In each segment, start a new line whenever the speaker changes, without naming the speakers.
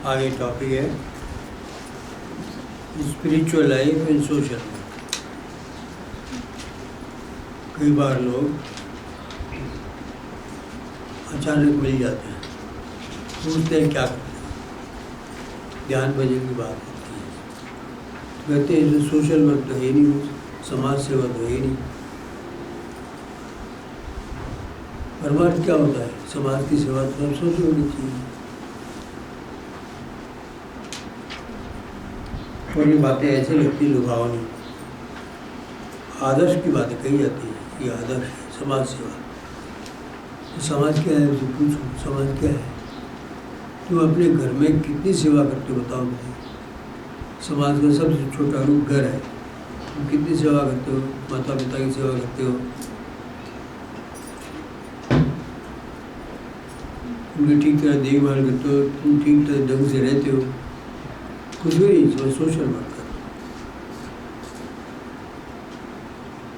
आगे टॉपिक है spiritual life and social life. कई बार लोग अचानक मिल जाते हैं, पूछते हैं क्या करते हैं, ध्यान भजन की बात होती है, तो कहते हैं इसे सोशल वर्क तो है नहीं, समाज सेवा तो है नहीं। परमार्थ क्या होता है? समाज की सेवा तो सब सोच होनी चाहिए। और ये बातें ऐसे लगती लुभावनी, आदर्श की बातें कही जाती है। ये आदर्श है समाज सेवा। तो समाज क्या है? उसे पूछो समाज क्या है? तुम अपने घर में कितनी सेवा करते हो बताओ मुझे। समाज का सबसे छोटा रूप घर है। तुम कितनी सेवा करते हो? माता पिता की सेवा करते हो, उनकी ठीक तरह देखभाल करते हो, तुम ठीक तरह ढंग से रहते हो, कुछ भी नहीं, तो सोशल वर्क कर।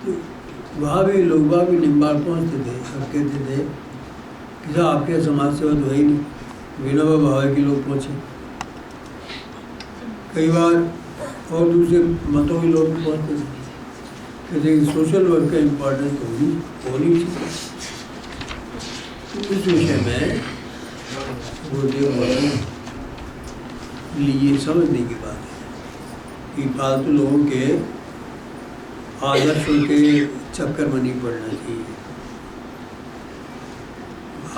तो वहाँ भी लोग भी निम्बाड़ पहुँचते थे और कहते थे कि साहब आपके समाज सेवा तो है ही नहीं, विनोबा भावे के लोग पहुँचे। कई बार और दूसरे मतों के लोग भी पहुँचते थे, कहते कि सोशल वर्क का इम्पोर्टेंस तो होनी चाहिए। तो इस विषय में गुरुदेव ये समझने की बात है कि फालतू लोगों के आदर्शों के चक्कर में नहीं पड़ना चाहिए।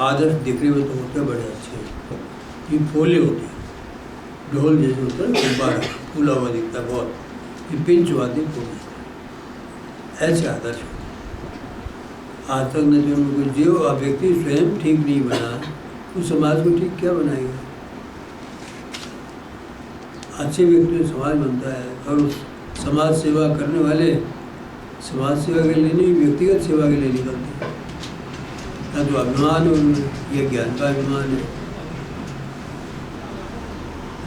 आदर्श दिखने में तो होते बड़े अच्छे, ये फूले होते हैं, ढोल जैसे होता है, गुब्बारा फूला हुआ दिखता है बहुत, ये पिंच वादे फूल ऐसे आदर्श होते। आज तक न जो व्यक्ति स्वयं ठीक नहीं बना, उस समाज को ठीक क्या बनाएगा? अच्छे व्यक्ति में समाज बनता है, और उस समाज सेवा करने वाले समाज सेवा के लिए नहीं, व्यक्तिगत सेवा के लिए निकलते हैं। या तो अभिमान है उनमें, या ज्ञान का अभिमान है,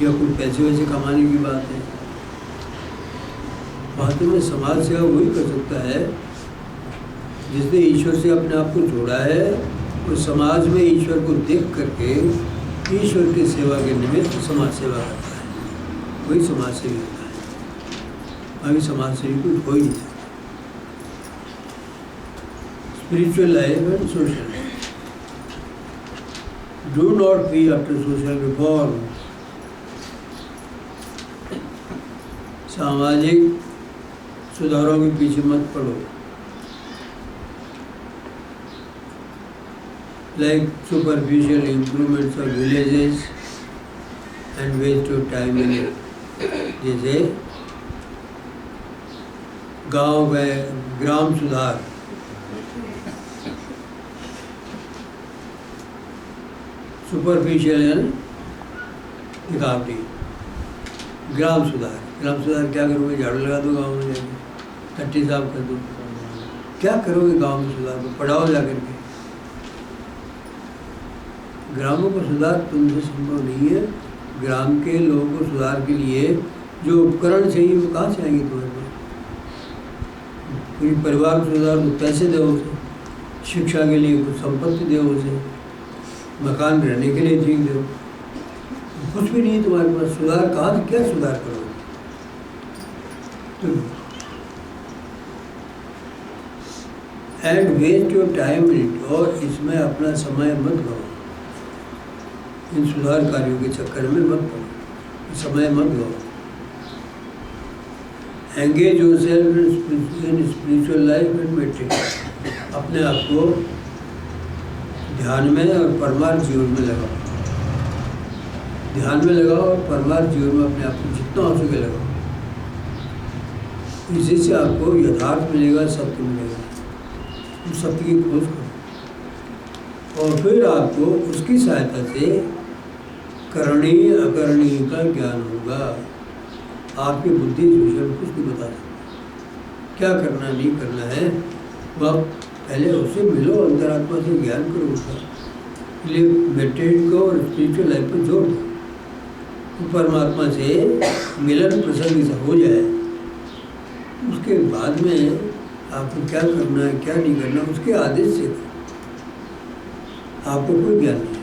या कोई पैसे वैसे कमाने की बात है। वास्तव में समाज सेवा वही कर सकता है जिसने ईश्वर से अपने आप को जोड़ा है, और समाज में ईश्वर को देख करके ईश्वर की सेवा के निमित्त समाज सेवा करता है, वही समाज सेवी होता है। अभी समाज सेवी कोई हो ही नहीं सकता। Spiritual life and social life. Do not be after social reform. सामाजिक सुधारों के पीछे मत पड़ो। Like superficial improvements of villages and waste of time in it. जैसे गांव में ग्राम सुधार, सुपरफिशियल है दिखावटी। ग्राम सुधार क्या करोगे? झाड़ू लगा दो गांव में जाके, टट्टी साफ कर दो, क्या करोगे गांव में सुधार को? पढ़ाओ जाकर के। ग्रामों का सुधार तुमसे संभव नहीं है। ग्राम के लोगों को सुधार के लिए जो उपकरण चाहिए वो कहाँ से आएंगे तुम्हारे पास? कोई परिवार को सुधार को पैसे दो उसे, शिक्षा के लिए कुछ संपत्ति दो उसे, मकान रहने के लिए ठीक दो, कुछ भी नहीं तुम्हारे पास। सुधार कहाँ से, क्या सुधार करोगे? तो and waste your time in, और इसमें अपना समय मत गवाओ। इन सुधार कार्यों के चक्कर में मत पड़ो, समय मत गवाओ। Engage yourself in spiritual life and meditation. अपने आप को ध्यान में और परमार्थ जीवन में लगाओ। ध्यान में लगाओ और परमार्थ जीवन में अपने आप को जितना हो सके लगाओ। इसी से आपको यथार्थ मिलेगा, सत्य मिलेगा। उस सत्य की खोज करो, और फिर आपको उसकी सहायता से करणीय अकरणीय का ज्ञान होगा। आपकी बुद्धि इस विषय में कुछ नहीं बता सकती। क्या करना नहीं करना है, वह पहले उससे मिलो, अंतरात्मा से ज्ञान करो उसका। इसलिए मेडिटेशन को और स्पिरिचुअल लाइफ को जोड़ दो। तो परमात्मा से मिलन प्रसंग से हो जाए, उसके बाद में आपको क्या करना है क्या नहीं करना उसके आदेश से आपको कोई ज्ञान नहीं।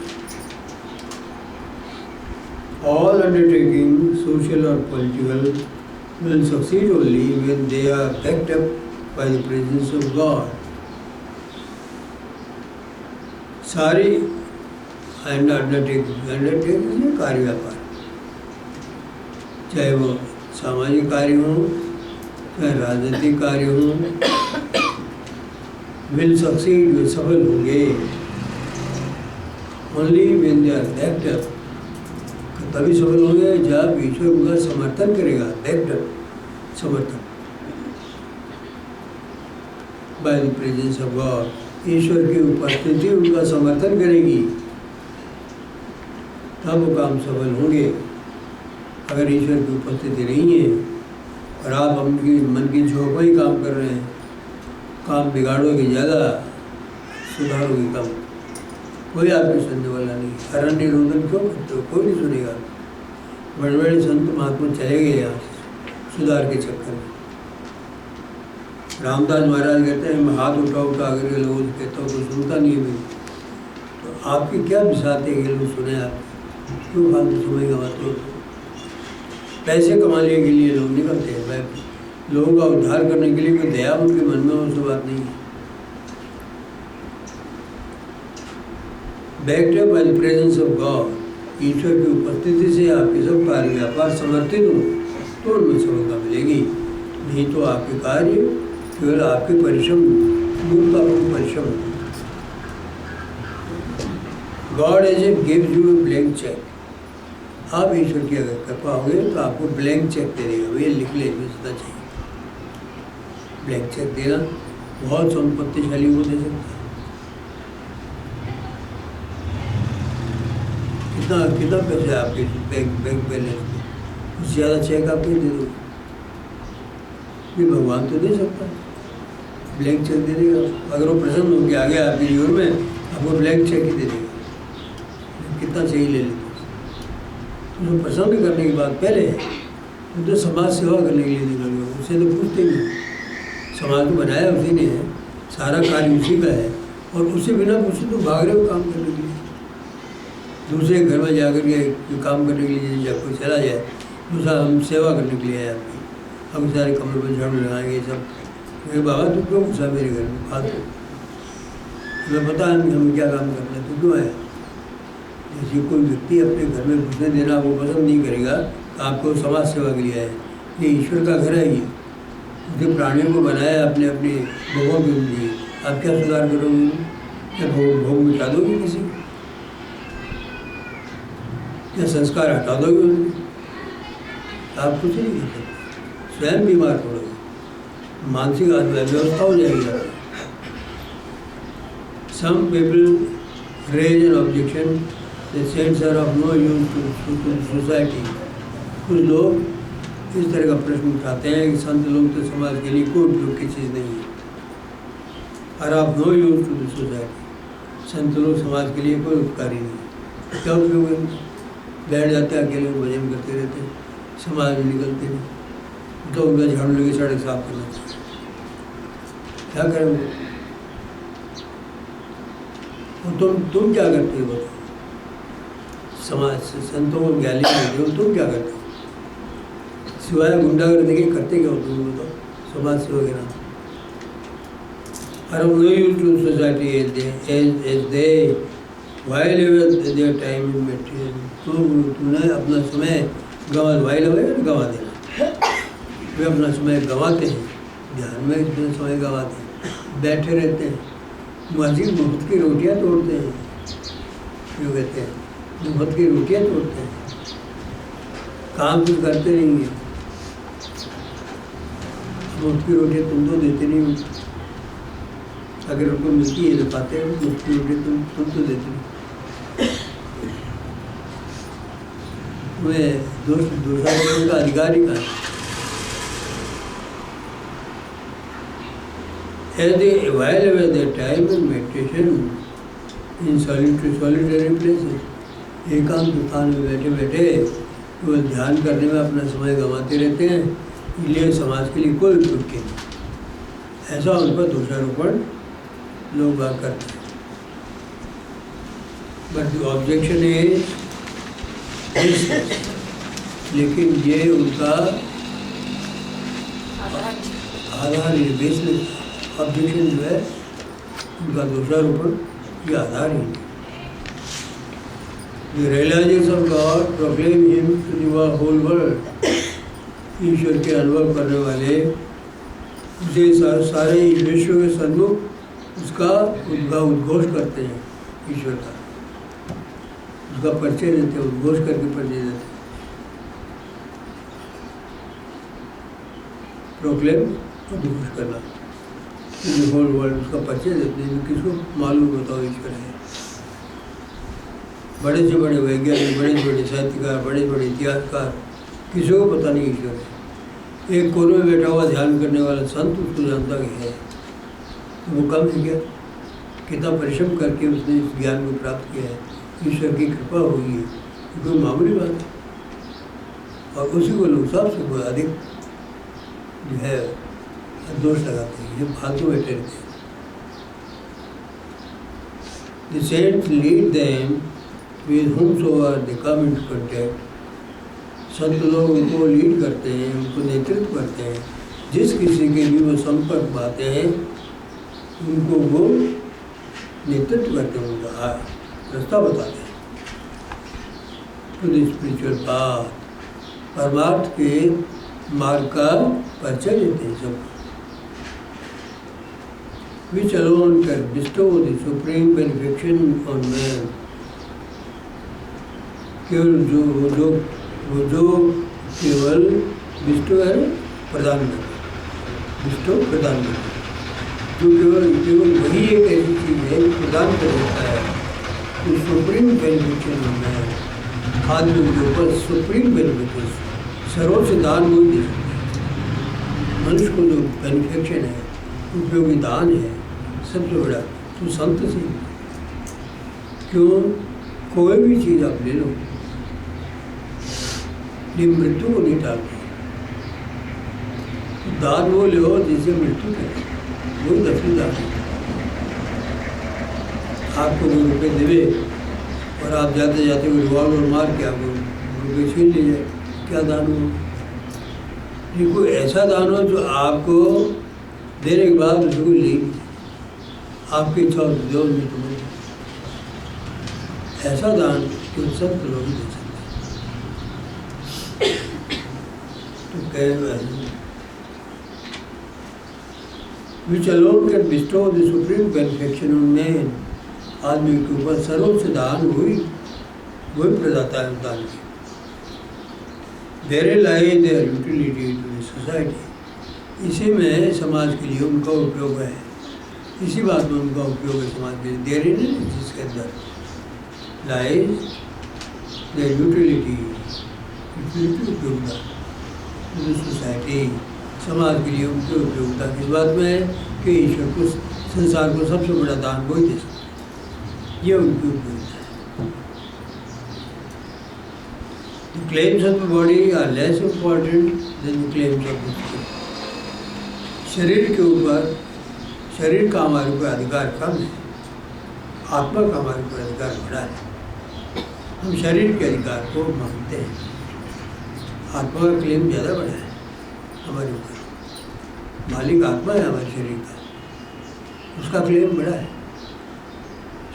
All undertaking, social or political, will succeed only when they are backed up by the presence of God. सारी अंडरटेकिंग कार्य व्यापार, चाहे वो सामाजिक कार्य हो, चाहे राजनीतिक कार्य हो, will succeed, वे सफल होंगे only when they are backed up, तभी सफल होंगे जब ईश्वर उनका समर्थन करेगा, backed up, समर्थन by the presence of God, ईश्वर की उपस्थिति उनका समर्थन करेगी, तब वो काम सफल होंगे। अगर ईश्वर की उपस्थिति नहीं है और आप अपनी मन की झोंका ही काम कर रहे हैं, काम बिगाड़ोगे ज़्यादा, सुधारोगे कम, कोई आपको सुनने वाला नहीं। अरण्य रोदन क्यों करते हो, कोई नहीं सुनेगा। बड़े बड़े संत महात्मा चले गए यहाँ से सुधार के चक्कर में। रामदास महाराज कहते हैं मैं हाथ उठा करके लोगों से कहता हूँ, कोई सुनता नहीं है मेरी। तो आपकी क्या बिसाते हैं लोग सुने, आप क्यों फालतू समय गंवाते हो? पैसे कमाने के लिए लोग निकलते हैं, भाई लोगों का उद्धार करने के लिए कोई दया उनके मन में उस बात नहीं है। Backed up by the presence of God, ईश्वर की उपस्थिति से आपके सब कार्य व्यापार समर्थित हो तो उनमें सफलता मिलेगी। नहीं तो आपके कार्य केवल आपके परिश्रम, मूर्तापूर्ण परिश्रम। God as a gives you a blank cheque, आप ईश्वर की अगर कृपा होगी तो आपको ब्लैंक चेक दे देगा, भैया लिख ले जितना चाहिए। ब्लैंक चेक देना बहुत संपत्तिशाली को दे सकता है। कितना पैसे आपके बैंक बैलेंस में, उससे ज़्यादा चेक आप नहीं दे दो, ये भगवान तो दे सकता है, ब्लैंक चेक दे देगा। अगर वो प्रसन्न होकर आ गया आपके जीवन में, आपको ब्लैंक चेक ही दे देगा, कितना चाहिए ले लेते। तो पसंद करने की बात पहले है, तो समाज सेवा करने के लिए निकल गए, उससे तो पूछते नहीं। समाज को बनाया उसी ने है, सारा कार्य उसी का है, और उससे बिना पूछे तो भाग रहे हो काम करने के लिए। दूसरे घर में जाकर के काम करने के लिए जब कोई चला जाए, दूसरा हम सेवा करने के लिए आए आपकी, हम सारे कमरे पर झाड़ू लगाएंगे सब। मेरे बाबा तू क्यों घुसा मेरे घर में, फालतू तुम्हें पता है हम क्या काम करते हैं, तू क्यों आया? जैसे कोई व्यक्ति अपने घर में घुसने देना वो पसंद नहीं करेगा, आपको समाज सेवा के लिए आए। ये ईश्वर का घर है, ये उसने प्राणियों को बनाया अपने अपने भोगों के लिए। आप क्या सुधार करोगे? क्या भोग मिटा दोगे किसी? क्या संस्कार हटा दोगे उनके? आप कुछ नहीं कर सकते, स्वयं बीमार पड़ोगे, मानसिक व्यवस्था हो जाएगी। Some people raise an objection, the saints are of no use to society। कुछ लोग इस तरह का प्रश्न उठाते हैं कि संत लोग तो समाज के लिए कोई उपयोग की चीज़ नहीं है, और of no use to the society, संत लोग समाज के लिए कोई उपकारी नहीं है। क्या उपयोग है? बैठ जाते हैं अकेले, भजन करते रहते हैं, समाज में निकलते नहीं, तो उनका झाड़ू लगे सड़क साफ करना चाहिए। क्या करेंगे? और तुम क्या करते हो बताओ? समाज से संतों को गाली देते हो, तुम क्या करते हो? सिवाय गुंडागर्दी के करते क्या हो तुम बताओ समाज सेवा के नाम? और no use to society as they while their time in meditation. तुमने अपना समय वाइल गंवा देना, वे अपना समय गंवाते हैं ध्यान में, इतना समय गंवाते हैं, बैठे रहते हैं, मस्जिद मुफ्त की रोटियाँ तोड़ते हैं, क्यों कहते हैं मुफ्त की रोटियाँ तोड़ते हैं, काम कुछ करते नहीं है। मुफ्त की रोटियाँ तुम तो देते नहीं हो, अगर उनको मिलती है तो पाते हैं, मुफ्त की रोटियाँ तुम तो देते नहीं। वे दूसरा उनका अधिकार ही कहा। While their time in meditation in solitary places, एकांत स्थान में बैठे बैठे वो ध्यान करने में अपना समय गंवाते रहते हैं, इसलिए समाज के लिए कोई उपयोग नहीं। ऐसा उन पर दोषारोपण लोग बात करते हैं। बट द ऑब्जेक्शन इज लेकिन ये उनका आधार ये बेसलेस ऑब्जेक्शन जो है, उनका दोषारोपण ये आधार ही नहीं। The realization of God proclaim him to the whole world. ईश्वर के अनुभव करने वाले उसे सारे विश्व के सन्मुख उसका उद्घोष करते हैं, ईश्वर का उसका परिचय देते हैं, उद्घोष करके परिचय देते हैं। प्रोक्लेम उद्घोष करना, होल वर्ल्ड उसका परिचय देते हैं। किसको मालूम बताओ ईश्वर है? बड़े से बड़े वैज्ञानिक, बड़े से बड़े साहित्यकार, बड़े से बड़े इतिहासकार, किसी को पता नहीं ईश्वर है। एक कोने में बैठा हुआ ध्यान करने वाला संत उसको जानता कि है, तो वो कम है क्या? कितना परिश्रम करके उसने इस ज्ञान को प्राप्त किया है, ईश्वर की कृपा हुई है, कोई मामूली बात है। और उसी को लोग सबसे कोई अधिक जो है दोष लगाते हैं, ये फालतू बैठे रहते हैं। The saints lead them with whomsoever they come into contact. संत लोग उनको लीड करते हैं, उनको नेतृत्व करते हैं, जिस किसी के भी वो संपर्क पाते हैं उनको वो नेतृत्व करते हैं, उनका रास्ता बताते हैं। टू द स्पिरिचुअल पाथ, परमार्थ के मार्ग का परिचय देते हैं सबको। Which alone can bestow the supreme benefaction on man. केवल जो केवल बिस्टो है प्रदान करना, बिस्टो प्रदान करना, जो केवल वही एक ऐसी चीज़ है जो प्रदान कर देता है, तो सुप्रीम बेनिफिशन होना है आदमी के ऊपर। सुप्रीम बेनिफिशन सर्वोच्च दान वही दे सकता है। मनुष्य को जो बेनिफिशन है, उपयोगी दान है सबसे बड़ा, तो संत से। क्यों? कोई भी चीज़ आप ले लो, ये मृत्यु को नहीं टालती। दान वो लो जिससे मृत्यु करे, वही दसवीं दान है। आपको कोई रुपये देवे और आप जाते जाते कोई रिवॉल्वर मार के आपको रुपये छीन लीजिए, क्या दान हो? ये कोई ऐसा दान हो जो आपको देने के बाद उसको कोई ले, आपकी इच्छा हो तो दो, नहीं तो ऐसा दान कि संत लोग दे सकते। Which alone can bestow the supreme benefaction on man. आदमी के ऊपर सर्वोच्च दान वही प्रदाता है दान की। Therein lies their utility to the society. इसी में समाज के लिए उनका उपयोग है, इसी बात में उनका उपयोग है समाज के लिए। Therein जिसके अंदर lies their utility, उपयोगिता सोसाइटी, समाज के लिए उनकी उपयोगिता किस बात में है कि ईश्वर को, संसार को सबसे बड़ा दान वही दे सकता है, ये उनकी उपयोगिता है। The claims of the body are less important than the claims of the spirit. शरीर के ऊपर, शरीर का हमारे ऊपर अधिकार कम है, आत्मा का हमारे ऊपर अधिकार बड़ा है। हम शरीर के अधिकार को मानते हैं, आत्मा का क्लेम ज़्यादा बड़ा है हमारे ऊपर। मालिक आत्मा है हमारे शरीर का, उसका क्लेम बड़ा है।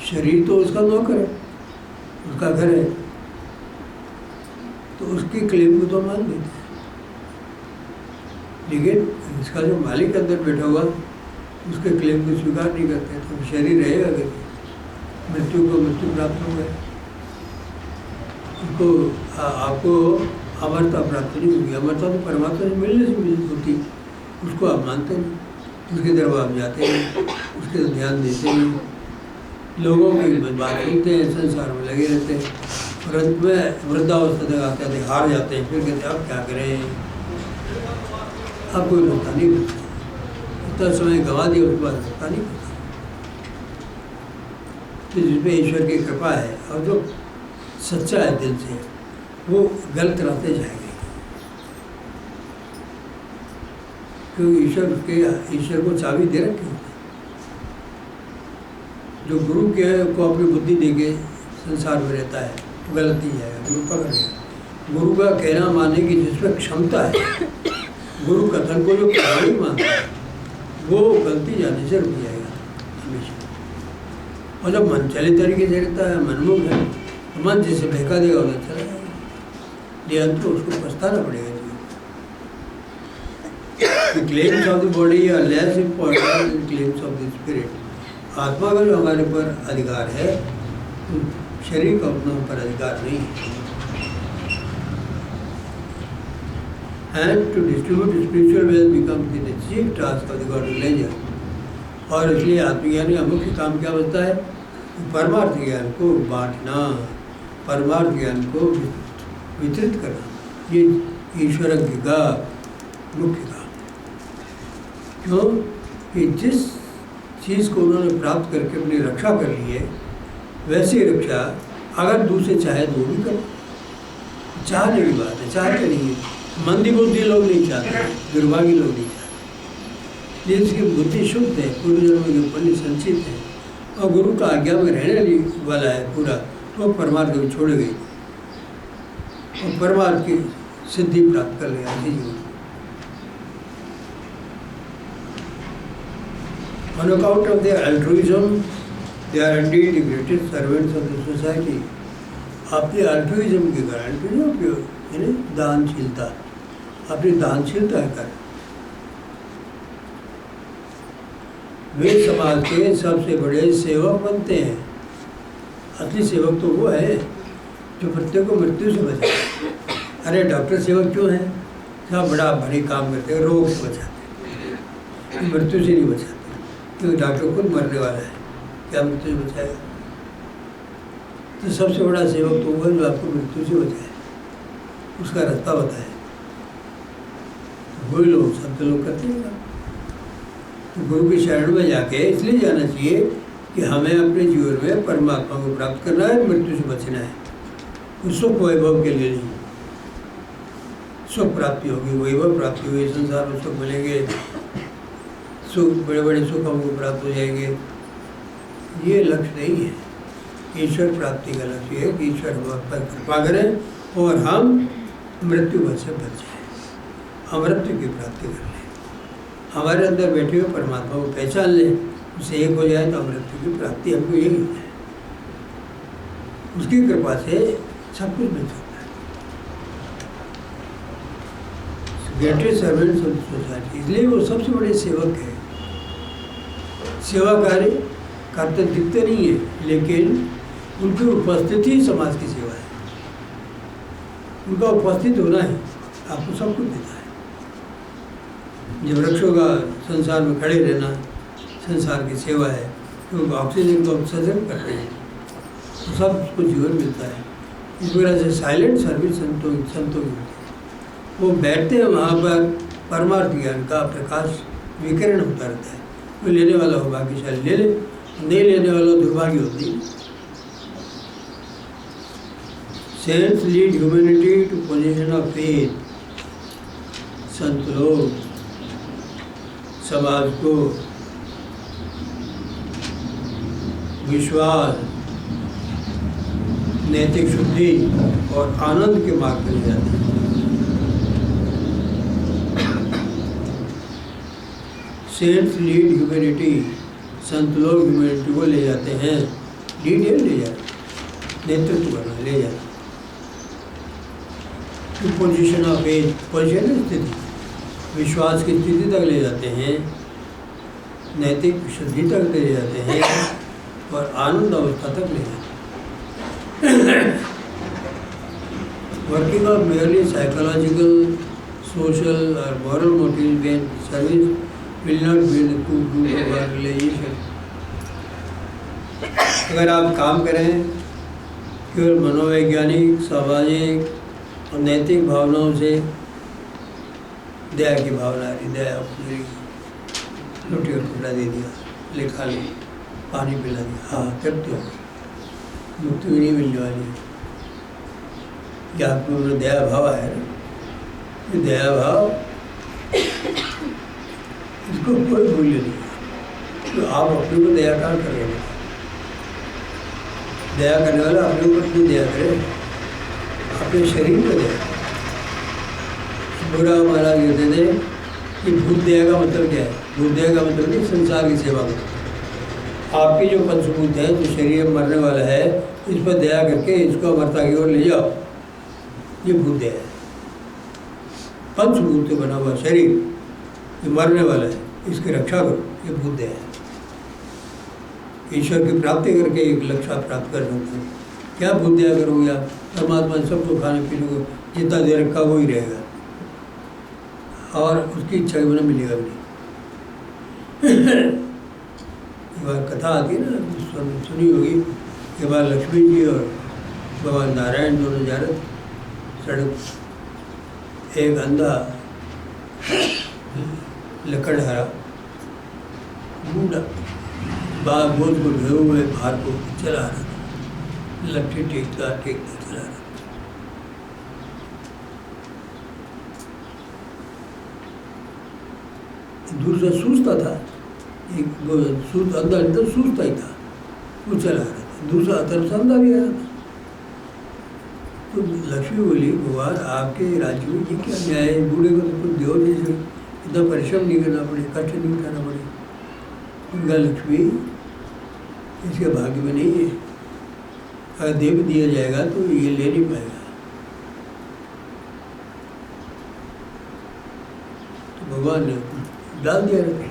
शरीर तो उसका नौकर है, उसका घर है, तो उसकी क्लेम को तो मान लेते हैं। लेकिन इसका जो मालिक अंदर बैठा हुआ, उसके क्लेम को स्वीकार नहीं करते, तो शरीर रहेगा कैसे? मृत्यु को मृत्यु प्राप्त हो गए, उसको आपको अमरता प्राप्त नहीं होगी। अमरता तो परमात्मा से मिलने से मिल होती, उसको आप मानते नहीं, उसके तरफ आप जाते हैं, उसके तरफ ध्यान देते हैं, लोगों की बात सुनते हैं, संसार में लगे रहते हैं, और अंत में वृद्धावस्था तक आते आते हार जाते हैं। फिर कहते हैं अब क्या करें, अब कोई मौका नहीं मिलता, इतना समय गंवा दिया, उसके बाद मौका नहीं मिलता। तो जिसमें ईश्वर की कृपा है और जो सच्चा है दिल से, वो गलत रास्ते जाएंगे, क्योंकि ईश्वर को चाबी दे रखी होती है। जो गुरु के को अपनी बुद्धि देके संसार में रहता है, गलत नहीं जाएगा, गुरु पकड़ गया। गुरु का कहना मानने की जिसमें क्षमता है, गुरु कथन को जो प्रभावी मानता है, वो गलती जाने से रुक जाएगा हमेशा। और जब मन चले तरीके से रहता है, मनमुख है, तो मन जिसे बहका देगा उधर चला जाएगा, देहांत तो उसको पछताना पड़ेगा। Claims of the body are less important than claims of the spirit. आत्मा का जो हमारे ऊपर अधिकार है, तो शरीर का अपना ऊपर अधिकार नहीं है। And to distribute spiritual wealth becomes the chief task of the God religion. और इसलिए आत्मज्ञानी का मुख्य काम क्या बनता है? परमार्थ ज्ञान को बांटना, परमार्थ ज्ञान को वितरित करना, ये ईश्वरज्ञ का मुख्य काम। क्यों कि जिस चीज़ को उन्होंने प्राप्त करके अपनी रक्षा कर ली है, वैसी रक्षा अगर दूसरे चाहे तो वो भी करो। चाहने की बात है, चाहते नहीं है। मंदी बुद्धि लोग नहीं चाहते, दुर्भागी लोग नहीं चाहते। जिसकी बुद्धि शुद्ध है, पूर्व जन्म के पुण्य संचित है और गुरु का आज्ञा में रहने वाला है पूरा, तो परमार्थ को छोड़ गई और परमार्थ की सिद्धि प्राप्त कर लिया जीवन। On account of their altruism, they are indeed the greatest servants of the society. अपने अल्ट्रुइज्म के कारण, यानी दानशीलता, अपनी दानशीलता के कारण वे समाज के सबसे बड़े सेवक बनते हैं। असली सेवक तो वो है जो प्रत्येक को मृत्यु से बचाए। अरे डॉक्टर सेवक क्यों है? सब बड़ा भारी काम करते हैं, रोग से बचाते, मृत्यु से नहीं बचाते, क्योंकि डॉक्टर खुद मरने वाला है, क्या मृत्यु से बचाएगा? तो सबसे बड़ा सेवक तो वो है जो आपको मृत्यु से बचाए, उसका रास्ता बताए। वही लोग सब लोग करते हैं। तो गुरु की शरण में जाके इसलिए जाना चाहिए कि हमें अपने जीवन में परमात्मा को प्राप्त करना है, मृत्यु से बचना है। उस सुख वैभव के लिए नहीं, सुख प्राप्ति होगी, वैभव प्राप्ति होगी, संसार में सुख मिलेंगे, सुख बड़े बड़े सुख हमको प्राप्त हो जाएंगे, ये लक्ष्य नहीं है। ईश्वर प्राप्ति का लक्ष्य है कि ईश्वर हम पर कृपा करें और हम मृत्यु भय से बच जाएं, अमृत्यु की प्राप्ति कर लें, हमारे अंदर बैठे हुए परमात्मा को पहचान लें, उससे एक हो जाए तो अमृत्यु की प्राप्ति हमको यही है। उसकी कृपा से सब कुछ मिल सकता है। ग्रेटेस्ट सर्वेंट्स ऑफ सोसाइटी, इसलिए वो सबसे बड़े सेवक है। सेवा कार्य करते दिखते नहीं है, लेकिन उनकी उपस्थिति समाज की सेवा है। उनका उपस्थित होना है आपको सब कुछ देता है। जब वृक्षों का संसार में खड़े रहना संसार की सेवा है, क्योंकि ऑक्सीजन को उत्सर्जन करते हैं तो सबको जीवन मिलता है। इस वजह से साइलेंट सर्विस संतों की होती है। वो बैठते हैं वहाँ पर, परमार्थ ज्ञान का प्रकाश विकिरण होता रहता है। कोई लेने वाला हो भाग्यशाली ले ले, नहीं लेने वाला दुर्भाग्य होती है। Saints lead humanity to position of faith. संत लोग समाज को विश्वास, नैतिक शुद्धि और आनंद के मार्ग पर ले जाते हैं। सेंट्स लीड ह्यूमैनिटी, संत लोग ह्यूमैनिटी को ले जाते हैं। लीड है, ले जाते, नेतृत्व करना, ले जाते। To position of faith, position स्थिति, विश्वास की स्थिति तक ले जाते हैं, नैतिक शुद्धि तक ले जाते हैं और आनंद अवस्था तक ले जाते हैं। Working of merely psychological, social और moral motive been service will not be the true root of our realization। अगर आप काम करें केवल मनोवैज्ञानिक, सामाजिक और नैतिक भावनाओं से, दया की भावना, दया अपनी रोटी और कपड़ा दे दिया, ले खा ली, पानी पिला दिया, हाँ करते हो, मुक्ति भी नहीं मिलने वाली। क्या आप लोगों में दया भाव है ना? ये दया भाव इसको कोई मूल्य नहीं। तो आप अपने को दया कहाँ कर रहे हैं? दया करने वाला अपने ऊपर क्यों दया करे? अपने शरीर में दया। बुरा महाराज कहते थे कि भूत दया का मतलब क्या है? भूत दया का मतलब नहीं संसार की सेवा करो। आपके जो पंचभूत है, जो शरीर में मरने वाला है, इस पर दया करके इसको अमरता की ओर ले जाओ, ये भूत दया है। पंचभूत से बना हुआ शरीर ये मरने वाला है, इसकी रक्षा करो, ये भूत दया है। ईश्वर की प्राप्ति करके एक लक्ष्य प्राप्त कर सकते हैं। क्या भूत दया करोगे आप? परमात्मा सबको खाने पीने को जितना दे रखा वो ही रहेगा और उसकी इच्छा के बिना मिलेगा भी नहीं। एक बार कथा आती है ना, सुनी होगी। एक बार लक्ष्मी जी और भगवान नारायण दोनों जा रहे सड़क, एक अंधा लकड़हारा बूढ़ा बाग बोझ को ढोए हुए भार को चला रहा था, लट्ठी टेकता चला रहा था। दूर से सूझता था, एक अंदर सूझता ही था, वो चला रहा था। दूसरा तरफ से अंधा भी आ रहा था। तो लक्ष्मी बोली, भगवान आपके राज्य में ये क्या न्याय है? बूढ़े को तो कुछ दो जैसे इतना परिश्रम नहीं करना पड़े, कष्ट नहीं उठाना पड़े। उनका लक्ष्मी इसके भाग्य में नहीं है, अगर दे भी दिया जाएगा तो ये ले नहीं पाएगा। तो भगवान ने डाल दिया रखे।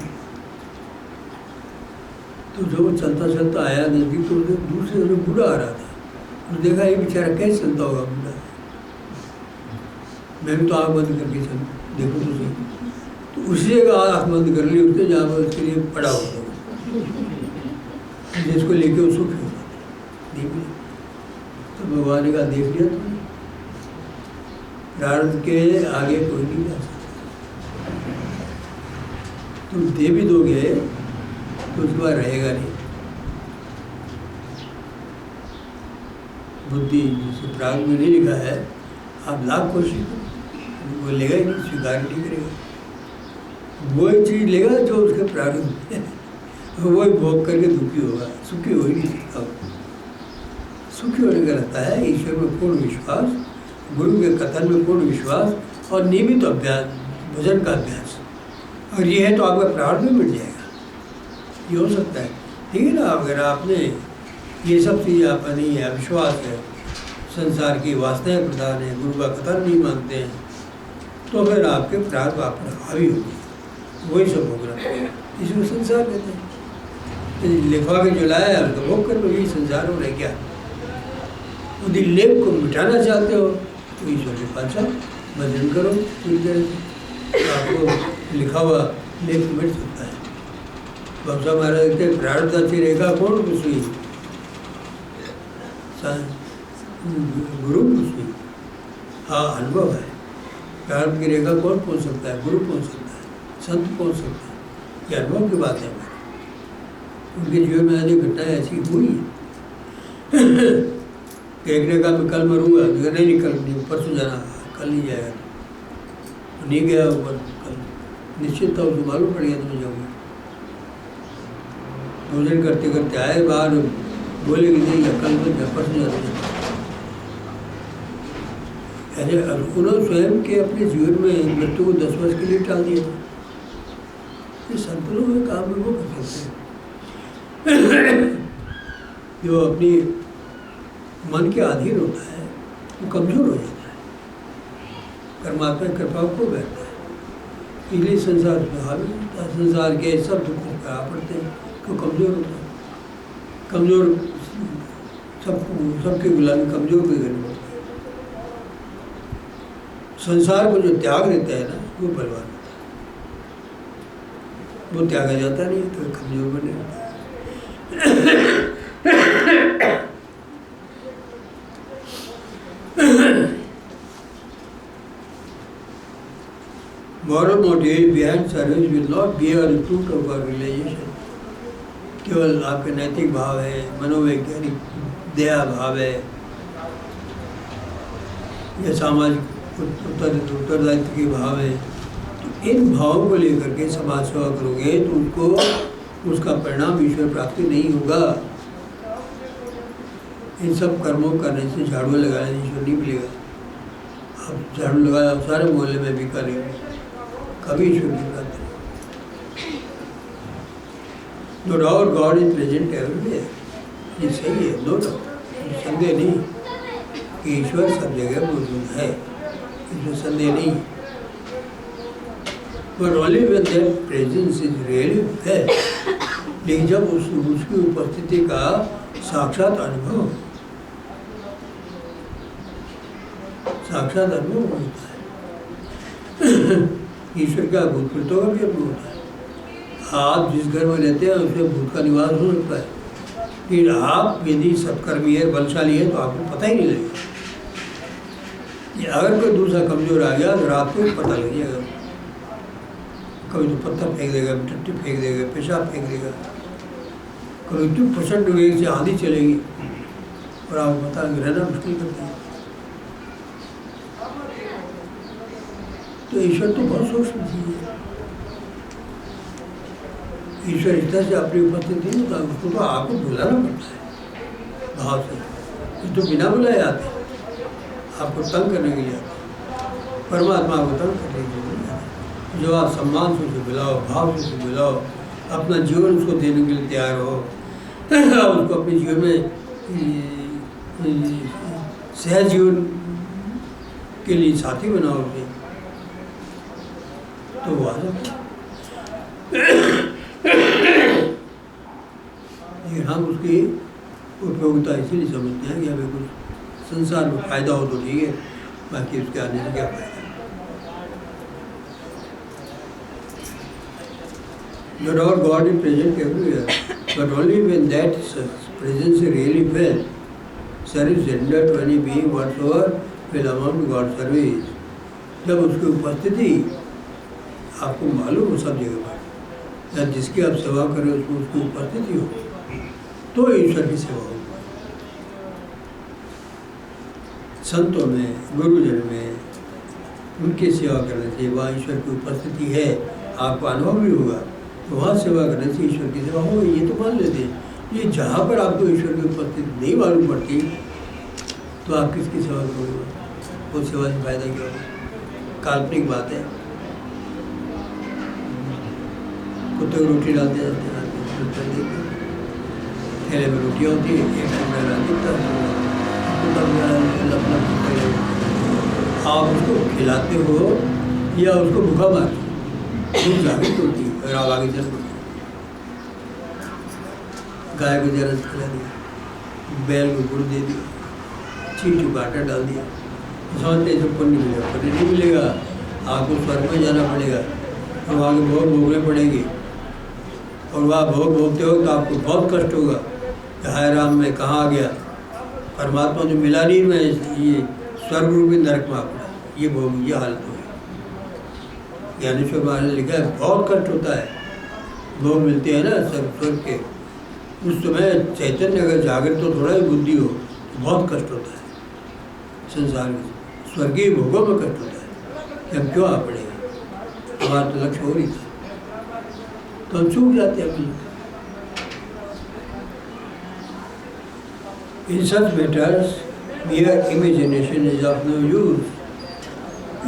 तो जो चलता चलता आया नजदीक, तो दूसरे जो बूढ़ा आ रहा था, उसने देखा ये बेचारा कैसे चलता होगा बूढ़ा, मैं भी तो आँख बंद करके चल देखो तो सही। तो उसी जगह आँख बंद कर ली उसने जहाँ पर उसके लिए पड़ा होता, जिसको लेके वो सुख होता देख लिया। तो भगवान ने कहा देख लिया तुमने, प्रारब्ध के आगे कोई नहीं जा सकता। तुम दे भी दोगे तो उसके बाद रहेगा नहीं। बुद्धि जिसे प्राग में नहीं लिखा है, आप लाख कोशिश करो वो लेगा ही नहीं, स्वीकार नहीं करेगा। वो चीज़ लेगा जो उसके प्रारब्ध में, वही भोग करके दुखी होगा, सुखी हो ही नहीं सकता। सुखी होने का रहता है ईश्वर में पूर्ण विश्वास, गुरु के कथन में पूर्ण विश्वास और नियमित अभ्यास, भजन का अभ्यास। और ये है तो आपका प्रारब्ध भी मिट जाएगा, ये हो सकता है। ठीक है ना, अगर आपने ये सब चीज़ें आपका नहीं है, अविश्वास है, संसार की वासनाएं प्रधान है, गुरु का कथन नहीं मानते हैं, तो फिर आपके प्रारब्ध आप पर हावी होगी, वही सब भोग रहा है। इसमें संसार कहते हैं, लिखवा के जो लाया है तो भोग कर लो, यही संसार हो रहा है। क्या यदि लेप को मिटाना चाहते हो तो ईश्वर के पास जाओ, भजन करो, पूरी तरह से आपको लिखा हुआ लेप मिट सकता है। बाबा महाराज कहते हैं प्रारब्धाची रेखा कौन पुछी? गुरु पुछी। हाँ, अनुभव है। प्रारब्ध की रेखा कौन पहुँच सकता है? गुरु पहुँच सकता है, संत पहुँच सकता है। ये अनुभव की बात है हमारी। उनके जीवन में आने घटनाएं ऐसी हुई है। एक ने कहा मैं कल मरूंगा, नहीं कल नहीं, परसों जाना, कल नहीं जाएगा। तो नहीं गया ऊपर, कल निश्चित था, उसको मालूम पड़ गया तो मैं जाऊँगा। भोजन करते करते आए बाहर, बोले कि नहीं कल मैं परसों जाता। उन्होंने स्वयं के अपने जीवन में मृत्यु को 10 वर्ष के लिए टाल दिया। ये संतों में काम में वो कर सकते हैं। जो अपनी मन के अधीन होता है वो कमज़ोर हो जाता है, परमात्मा की कृपा को बैठता है। इसलिए संसार में हावी होता है, संसार के सब दुख आ पड़ते हैं, तो कमज़ोर होता है। कमज़ोर सबके गुलामी कमज़ोर भी करनी पड़ती है। संसार को जो त्याग देता है ना, वो बलवान होता है। वो त्यागा जाता नहीं तो कमज़ोर बने रहता है। Moral motive behind service will not be a fruit of our realization. केवल आपके नैतिक भाव है, मनोवैज्ञानिक दया भाव है, या सामाजिक उत्तरदायित्व के भाव है। तो इन भावों को लेकर के समाज सेवा करोगे तो उनको उसका परिणाम ईश्वर प्राप्ति नहीं होगा। इन सब कर्मों करने से झाड़ू लगाने से ईश्वर नहीं मिलेगा। अब झाड़ू लगाया सारे मोहल्ले में भी करेंगे, कभी ईश्वर की बात नहीं। No doubt God is present everywhere, ये सही है, नो डाउट, संदेह नहीं कि ईश्वर सब जगह मौजूद है, इसमें संदेह नहीं। But only when that presence is really felt, लेकिन जब उसकी उपस्थिति का साक्षात अनुभव होता है। ईश्वर का भूत प्रेतों का भी अनुभव होता है। आप जिस घर में रहते हैं उसमें भूत का निवास हो सकता है, लेकिन आप यदि सत्कर्मी है, बलशाली है, तो आपको पता ही नहीं लगेगा। अगर कोई दूसरा कमजोर आ गया तो रात को पता लग जाएगा। कभी तो पत्थर फेंक देगा, टट्टी फेंक देगा, पेशाब फेंक देगा, कभी तो प्रचंड वेग से आंधी चलेगी और आपको पता रहना मुश्किल करता है। तो ईश्वर तो बहुत सूक्ष्म चीज है। ईश्वर इस तरह से अपनी उपस्थिति नहीं होता, उसको तो आपको बुलाना पड़ता है भाव से। ये तो बिना बुलाए आते हैं, आपको तंग करने के लिए आते। परमात्मा को तंग करने के लिए नहीं आते। जो आप सम्मान से उसे बुलाओ, भाव से उसे बुलाओ, अपना जीवन उसको देने के लिए तैयार हो, उसको अपने जीवन में सहज जीवन के लिए साथी बनाओ उसे, तो वो आ जाता है। लेकिन हम उसकी उपयोगिता इसीलिए समझते हैं कि हमें कुछ संसार में फायदा हो तो ठीक है, बाकी उसके आने से क्या फायदा। No doubt God is present everywhere, but only when that presence is really felt, service rendered to any being whatsoever will amount to God's service. जब उसकी उपस्थिति आपको मालूम हो सब जगह पर, या जिसकी आप सेवा करें उसको उसकी उपस्थिति हो, तो ईश्वर की सेवा होगी। संतों में, गुरुजन में उनकी सेवा करने से वहाँ ईश्वर की उपस्थिति है, आपको अनुभव भी होगा, तो वहाँ सेवा करने से ईश्वर की सेवा होगी। ये तो मान लेते हैं। ये जहाँ पर आपको ईश्वर की उपस्थिति नहीं मालूम पड़ती, तो आप किसकी सेवा करोगे? वो सेवा से फायदा क्या होगा? काल्पनिक बात है। कुत्ते को रोटी डालते जाते हैं, थैले में रोटियाँ होती है, एक आप उसको खिलाते हो या उसको भूखा मारते हो, भूख जागृत होती है और आप आगे चल पड़ते। गाय को जरा खिला दिया, बैल को गुड़ दे दिया, चींटी को आटा डाल दिया, समझते सब पुण्य मिलेगा। पुण्य नहीं मिलेगा, आपको स्वर्ग में जाना पड़ेगा और वहाँ के भोग भोगने पड़ेंगे, और वहाँ भोग भोगते हो तो आपको बहुत कष्ट होगा। हाय राम मैं कहाँ आ गया, परमात्मा जो मिला नहीं, मैं ये स्वर्ग रूपी नरक में आ पड़ा, ये भोग, ये हालत हो गई। ज्ञानेश्वर महाराज ने लिखा है बहुत कष्ट होता है, भोग मिलते हैं ना स्वर्ग के, उस समय चैतन्य अगर जागृत हो, थोड़ा ही बुद्धि हो, तो बहुत कष्ट होता है। संसार में स्वर्गीय भोगों में कष्ट होता है कि हम क्यों आ पड़ेगा, हमारा तो लक्ष्य हो रही था, तो हम चूक जाते हैं अपनी। In such matters, mere imagination is of no use.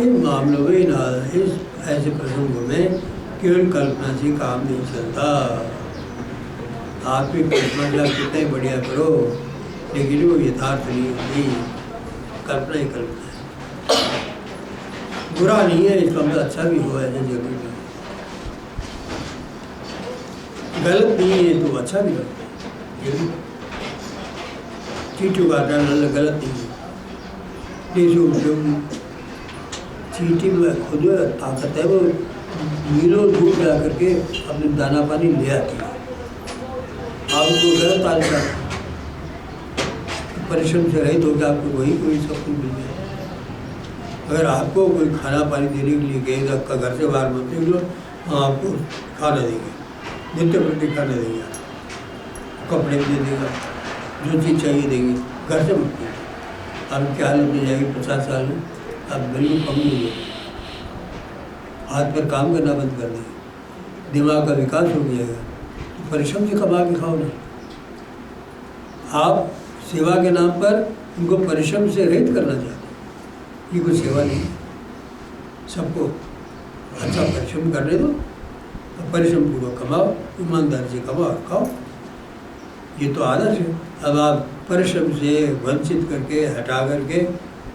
इन मामलों में, इस ऐसे प्रसंगों में केवल कल्पना से काम नहीं चलता। आप भी कल्पना कितना ही बढ़िया करो, लेकिन वो यथार्थ नहीं होती, कल्पना ही कल्पना है। बुरा नहीं है, इसका मतलब अच्छा भी हुआ है, जरूरी नहीं। गलत नहीं है तो अच्छा भी लगता है। चींटी का डालना गलत नहीं है, चींटी में खुद ताकत है, वो मीलों दूर जा करके अपने दाना पानी ले आती है। आप उसको गलत ताजा परिश्रम से रहित होकर आपको वही कोई सब कुछ मिल जाए। अगर आपको कोई खाना पानी देने के लिए कहेगा, आपका घर से बाहर मत निकलो, हम आपको खाना देंगे, नित्य प्रति खाना देंगे, कपड़े भी दे देगा, जो चीज़ चाहिए देंगे, घर से मत देंगे। आप क्या हालत में जाएगी 50 साल में, आप बिल्कुल कम नहीं हो, हाथ पर काम करना बंद कर देंगे, दिमाग का विकास हो जाएगा। तो परिश्रम से कमा के खाओ ना। आप सेवा के नाम पर उनको परिश्रम से रहित करना चाहते हैं, ये कोई सेवा नहीं। सबको अच्छा परिश्रम करने दो, और परिश्रम पूर्वक कमाओ, ईमानदारी से कमाओ और खाओ। ये तो आदर्श है। अब आप परिश्रम से वंचित करके, हटा करके,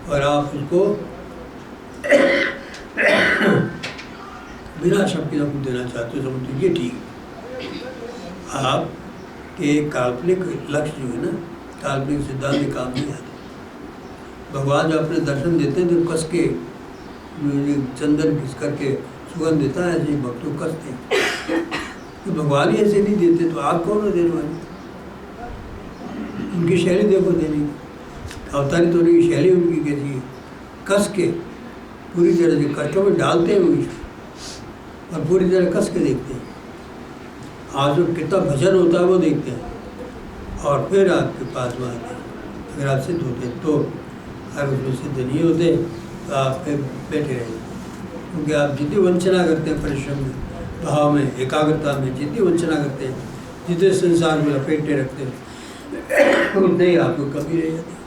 और आप उसको बिना शक्ति को देना चाहते हो, समझ ये ठीक है। आप के काल्पनिक लक्ष्य जो है ना, काल्पनिक सिद्धांत में काम नहीं आते। भगवान जो अपने दर्शन देते हैं तो कस के चंदन घिस करके सुगंध देता है, ऐसे भक्तों कसते हैं। तो भगवान ही ऐसे नहीं देते तो आप कौन हो देने वाले? उनकी शैली देखो देने की, अवतारित होने की शैली उनकी कैसी है। कस के पूरी तरह से कष्टों में डालते हैं वो ईश्वर, और पूरी तरह कस के देखते हैं। आज जो कितना भजन होता है वो देखते हैं, और फिर आपके पास में आते हैं। अगर आप सिद्ध होते तो, अगर उसमें सिद्ध नहीं होते तो आप फिर बैठे रहेंगे। क्योंकि आप जितनी वंचना करते हैं परिश्रम में, भाव में, एकाग्रता में, जितनी वंचना करते हैं, जितने संसार में लपेटे रखते हैं, उतने ही आपको कमी रह जाती है।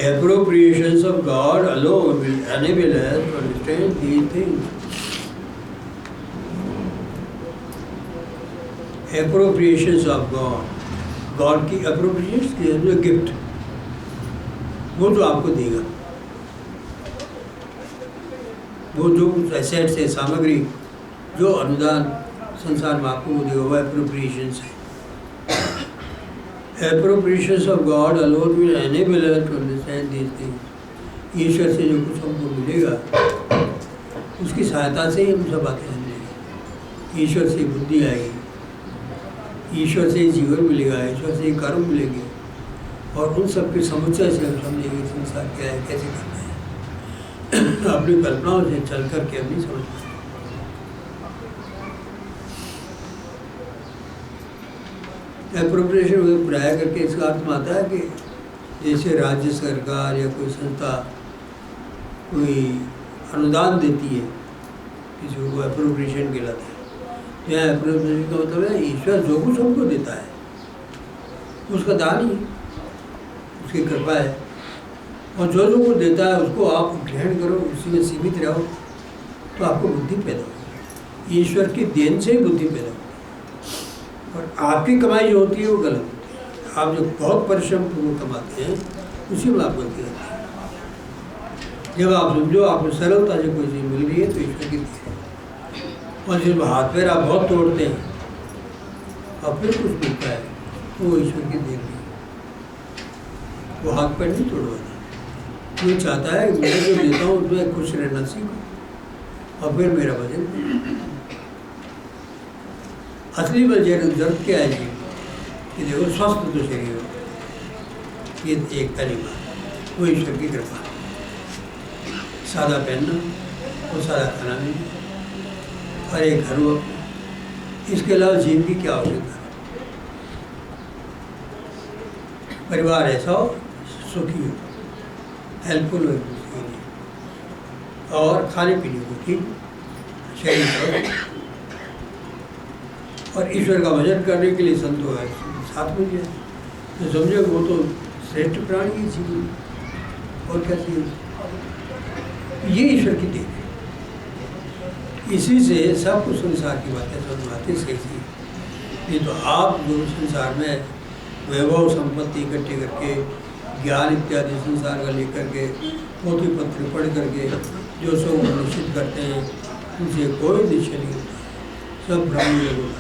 Appropriations of God alone will enable us to understand these things. Appropriations of God, God की appropriations की है गिफ्ट, वो जो आपको देगा, वो जो कुछ एसेट्स है, सामग्री, जो अनुदान संसार में आपको देगा, वो appropriations है। Appropriations of God alone will enable us to understand these things. ईश्वर से जो कुछ हमको मिलेगा, उसकी सहायता से ही हम सब बातें समझेंगे। ईश्वर से बुद्धि आएगी, ईश्वर से जीवन मिलेगा, ईश्वर से कर्म मिलेंगे, और उन सब के समुच्चय से हम समझेंगे संसार क्या है, कैसे करना है। अपनी कल्पनाओं से चल कर के हम नहीं समझ पाएंगे। एप्रोप्रिएशन प्राय करके इसका अर्थ में आता है कि जैसे राज्य सरकार या कोई संस्था कोई अनुदान देती है किसी को, एप्रोप्रिएशन कहलाता है। यहाँ एप्रोप्रिएशन का मतलब है ईश्वर जो कुछ हमको देता है उसका दान ही, उसकी कृपा है, और जो जो कुछ देता है उसको आप ग्रहण करो, उसी में सीमित रहो, तो आपको बुद्धि पैदा होगी। ईश्वर की देन से ही बुद्धि पैदा होगी। और आपकी कमाई जो होती है वो गलत होती है। आप जो बहुत परिश्रम पूर्वक कमाते हैं उसी में आप गलती करते हैं। जब आप समझो आपको सरलता से कोई चीज़ मिल रही है तो ईश्वर की देन है, और जब हाथ पैर आप बहुत तोड़ते हैं और फिर कुछ मिलता है तो वो ईश्वर की देन नहीं, वो हाथ पैर नहीं तोड़वाता। वो चाहता है मैं जो देता हूँ उसमें खुश रहना सीखो, और फिर मेरा भजन। असली वजह जरूरत क्या है जी कि देखो स्वस्थ तो शरीर हो, ये एक पहली बात, वो ईश्वर की कृपा। सादा पहनना और सादा खाना मिलना और एक घर हो, इसके अलावा जीवन की क्या आवश्यकता है। परिवार ऐसा हो, सुखी हो, हेल्पफुल हो दूसरे लिए, और खाने पीने को ठीक, शरीर और ईश्वर का भजन करने के लिए संतो है साथ में जाए तो समझो वो तो श्रेष्ठ प्राणी है जीवन, और क्या चाहिए। ये ईश्वर की देन है। इसी से सब कुछ संसार की बातें समझाते सही। नहीं तो आप जो संसार में वैभव संपत्ति इकट्ठे करके, ज्ञान इत्यादि संसार का लेकर के, पोथी पत्र पढ़ करके जो सब निश्चित करते हैं उनसे कोई निश्चय नहीं होता, सब भ्रम में होता।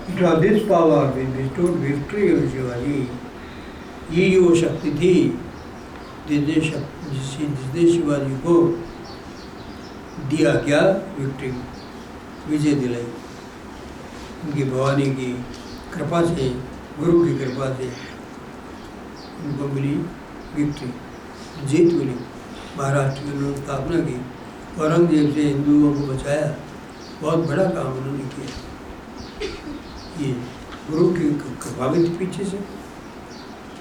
It was this power which bestowed victory on Shivaji. ये वो शक्ति थी जिसने शिवाजी को दिया क्या, विक्ट्री, विजय दिलाई। उनकी भवानी की कृपा से, गुरु की कृपा से उनको मिली विक्ट्री, जीत मिली। महाराष्ट्र की उन्होंने स्थापना की, औरंगजेब से हिंदुओं को बचाया, बहुत बड़ा काम उन्होंने किया। ये गुरु की कृपा भी थी पीछे से,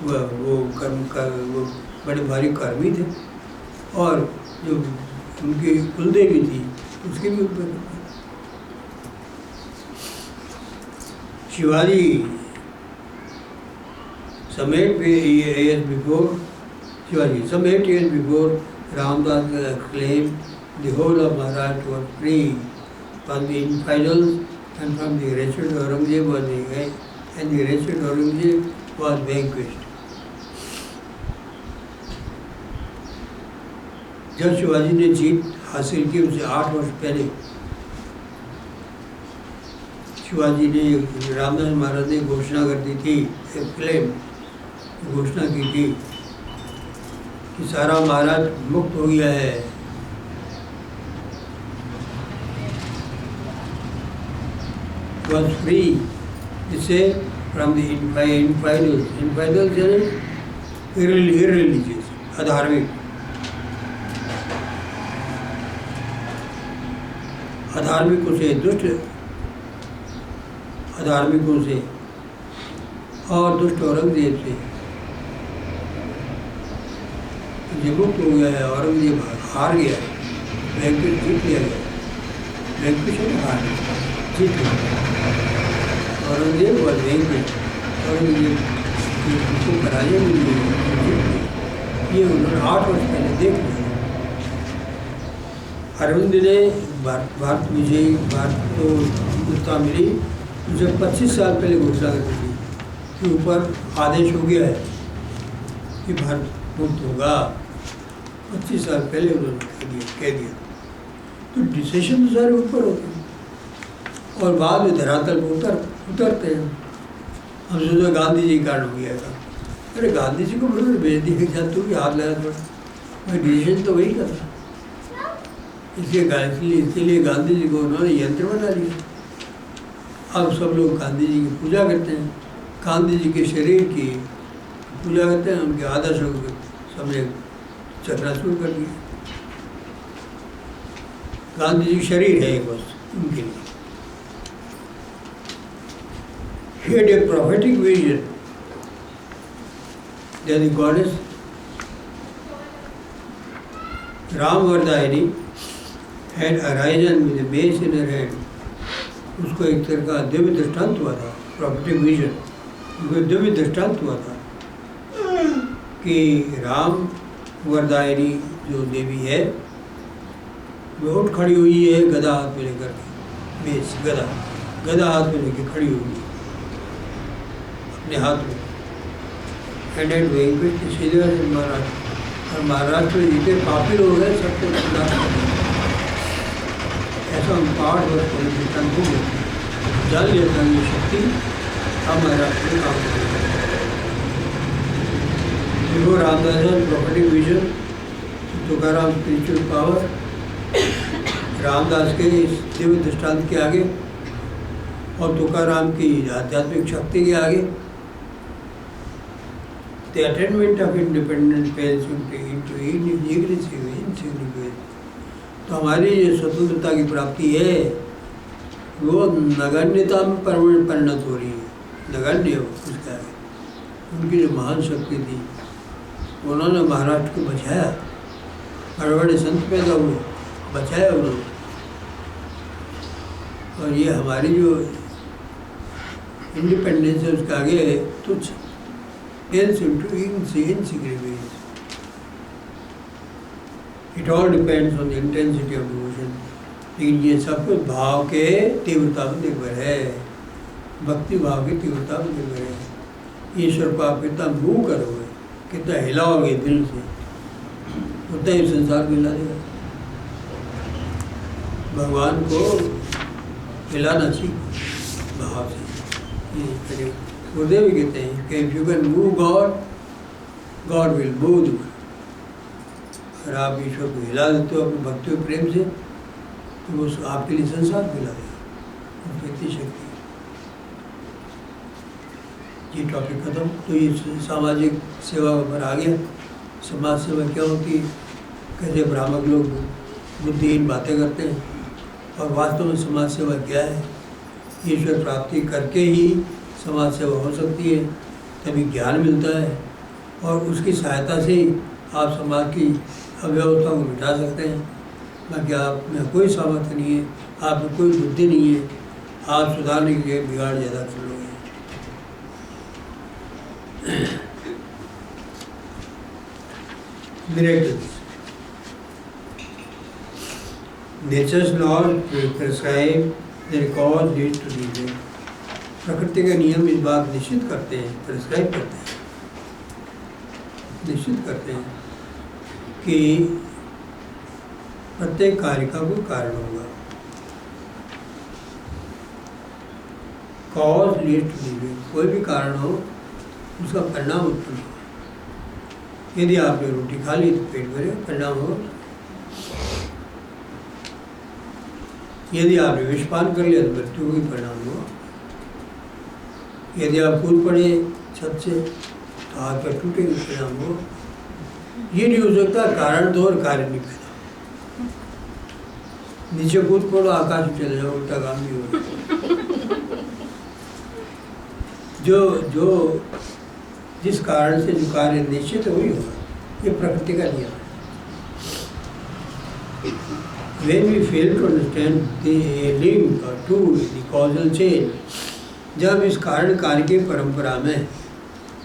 वो कर्म का वो बड़े भारी कर्मी थे, और जो उनकी कुलदेवी थी उसकी भी ऊपर Shivaji, some 8 years before, some 8 years before, Ramdas claimed the whole of Maharashtra was free from the infidels and from the wretched Aurangzeb and the wretched Aurangzeb was vanquished. जब शिवाजी ने जीत हासिल की उससे 8 वर्ष पहले शिवाजी ने रामदास महाराज ने घोषणा कर दी थी, क्लेम घोषणा की थी कि सारा महाराज मुक्त हो गया है। Was free, इससे from the infidels यानी irreligious, अधार्मिक, अधार्मिकों से, दुष्ट अधार्मिकों से और दुष्ट औरंगजेब से ये मुक्त हो गया है। औरंगजेब हार गया है, वेंकट जीत लिया गया, वेंकट हार जीत लिया औरंगजेब और वेंकट, औरंगजेब को पराजय मिल गई। ये उन्होंने 8 वर्ष पहले देख लिया। अरविंद ने भारत विजयी, भारत को मुक्ता मिली उसे 25 साल पहले घोषणा कर दी कि ऊपर आदेश हो गया है कि भारत मुक्त होगा। 25 साल पहले उन्होंने कह दिया। तो डिसीजन तो सारे ऊपर होते हैं और बाद में धरातल पर उतरते हैं। हम सोचते गांधी जी कारण हो गया था, अरे गांधी जी को उन्होंने भेज दिया क्या तू भी हाथ लगा थोड़ा, मैं डिसीजन तो वही करता। इसीलिए गांधी जी को उन्होंने यंत्र बना लिया। अब सब लोग गांधी जी की पूजा करते हैं, गांधी जी के शरीर की पूजा करते हैं, उनके आदर्शों को सबने चलना शुरू कर दिया। गांधी जी शरीर है एक बस उनके लिए। He had a prophetic vision that the goddess Ramvardayani had arisen with a mace in her hand. उसको एक तरह का दिव्य दृष्टांत हुआ था, प्रॉपर्टी विजन, उनको दिव्य दृष्टांत हुआ था कि राम वरदायनी जो देवी है वो उठ खड़ी हुई है, गदा हाथ में लेकर के, मेस गदा हाथ में लेकर खड़ी हुई है अपने हाथ में। एंड एंड वेंकट सीधे महाराष्ट्र, और महाराष्ट्र में जितने पापी लोग हैं सबको ऐसा हम 8 वर्ष पहले दृष्टांत हो गया, जान लिया था ये शक्ति हम महाराष्ट्र में काम करेंगे। देखो Ramdas property vision, Tukaram spiritual power, Ramdas के इस दिव्य दृष्टांत के आगे और तुकाराम की आध्यात्मिक शक्ति के आगे the attainment of independence pales into insignificance। तो हमारी जो स्वतंत्रता की प्राप्ति है वो नगण्यता में परिणत हो रही है, नगण्य है उसका है। उनकी जो महान शक्ति थी उन्होंने महाराष्ट्र को बचाया, बड़े बड़े संत पैदा हुए, बचाया उन्होंने। और ये हमारी जो इंडिपेंडेंस है उसके आगे है तुच्छ, insignificance। It all depends on the intensity of devotion। लेकिन ये सब कुछ भाव के तीव्रता पर निर्भर है, भक्ति भाव की तीव्रता पर निर्भर है। ईश्वर को आप कितना मूव करोगे, कितना हिलाओगे दिल से, उतना ही संसार को हिला देगा। भगवान को हिलाना सीखो भाव से। ये गुरुदेव भी कहते हैं कि if you can move God, God will move you. अगर आप ईश्वर को हिला देते हो अपने भक्ति और प्रेम से तो वो आपके लिए संसार को हिला देगा, उसकी इतनी शक्ति है। ये टॉपिक खत्म। तो ये सामाजिक सेवा पर आ गया। समाज सेवा क्या होती है, कैसे भ्रामक लोग बुद्धिहीन बातें करते हैं, और वास्तव में समाज सेवा क्या है। ईश्वर प्राप्ति करके ही समाज सेवा हो सकती है, तभी ज्ञान मिलता है और उसकी सहायता से ही आप समाज की अव्यवस्था को मिटा सकते हैं। बाकी आप में कोई सामर्थ्य नहीं है, आप में कोई बुद्धि नहीं है, आप सुधारने के लिए बिगाड़ ज़्यादा कर लोगे। Miracles. Nature's laws prescribe their cause leads to the प्रकृति के नियम इस बात निश्चित करते हैं, प्रिस्क्राइब करते हैं, निश्चित करते हैं कि प्रत्येक कार्य का कोई कारण होगा। कॉज लीड टू इफेक्ट, कोई भी कारण हो उसका परिणाम उत्पन्न हो। यदि आपने रोटी खा ली तो पेट भरे, परिणाम हो। यदि आपने विषपान कर लिया तो मृत्यु का परिणाम हुआ। यदि आप कूद पड़े छत से तो हाथ पैर टूटेंगे, परिणाम हो। ये नहीं हो सकता कारण दो और कार्य नहीं पैदा। नीचे कूद पड़ो, आकाश में चले जाओ, उल्टा काम नहीं होगा। जो जिस कारण से जो कार्य निश्चित हुई होगा, ये प्रकृति का नियम है। When we fail to understand the link to the causal chain, जब इस कारण कार्य की परंपरा में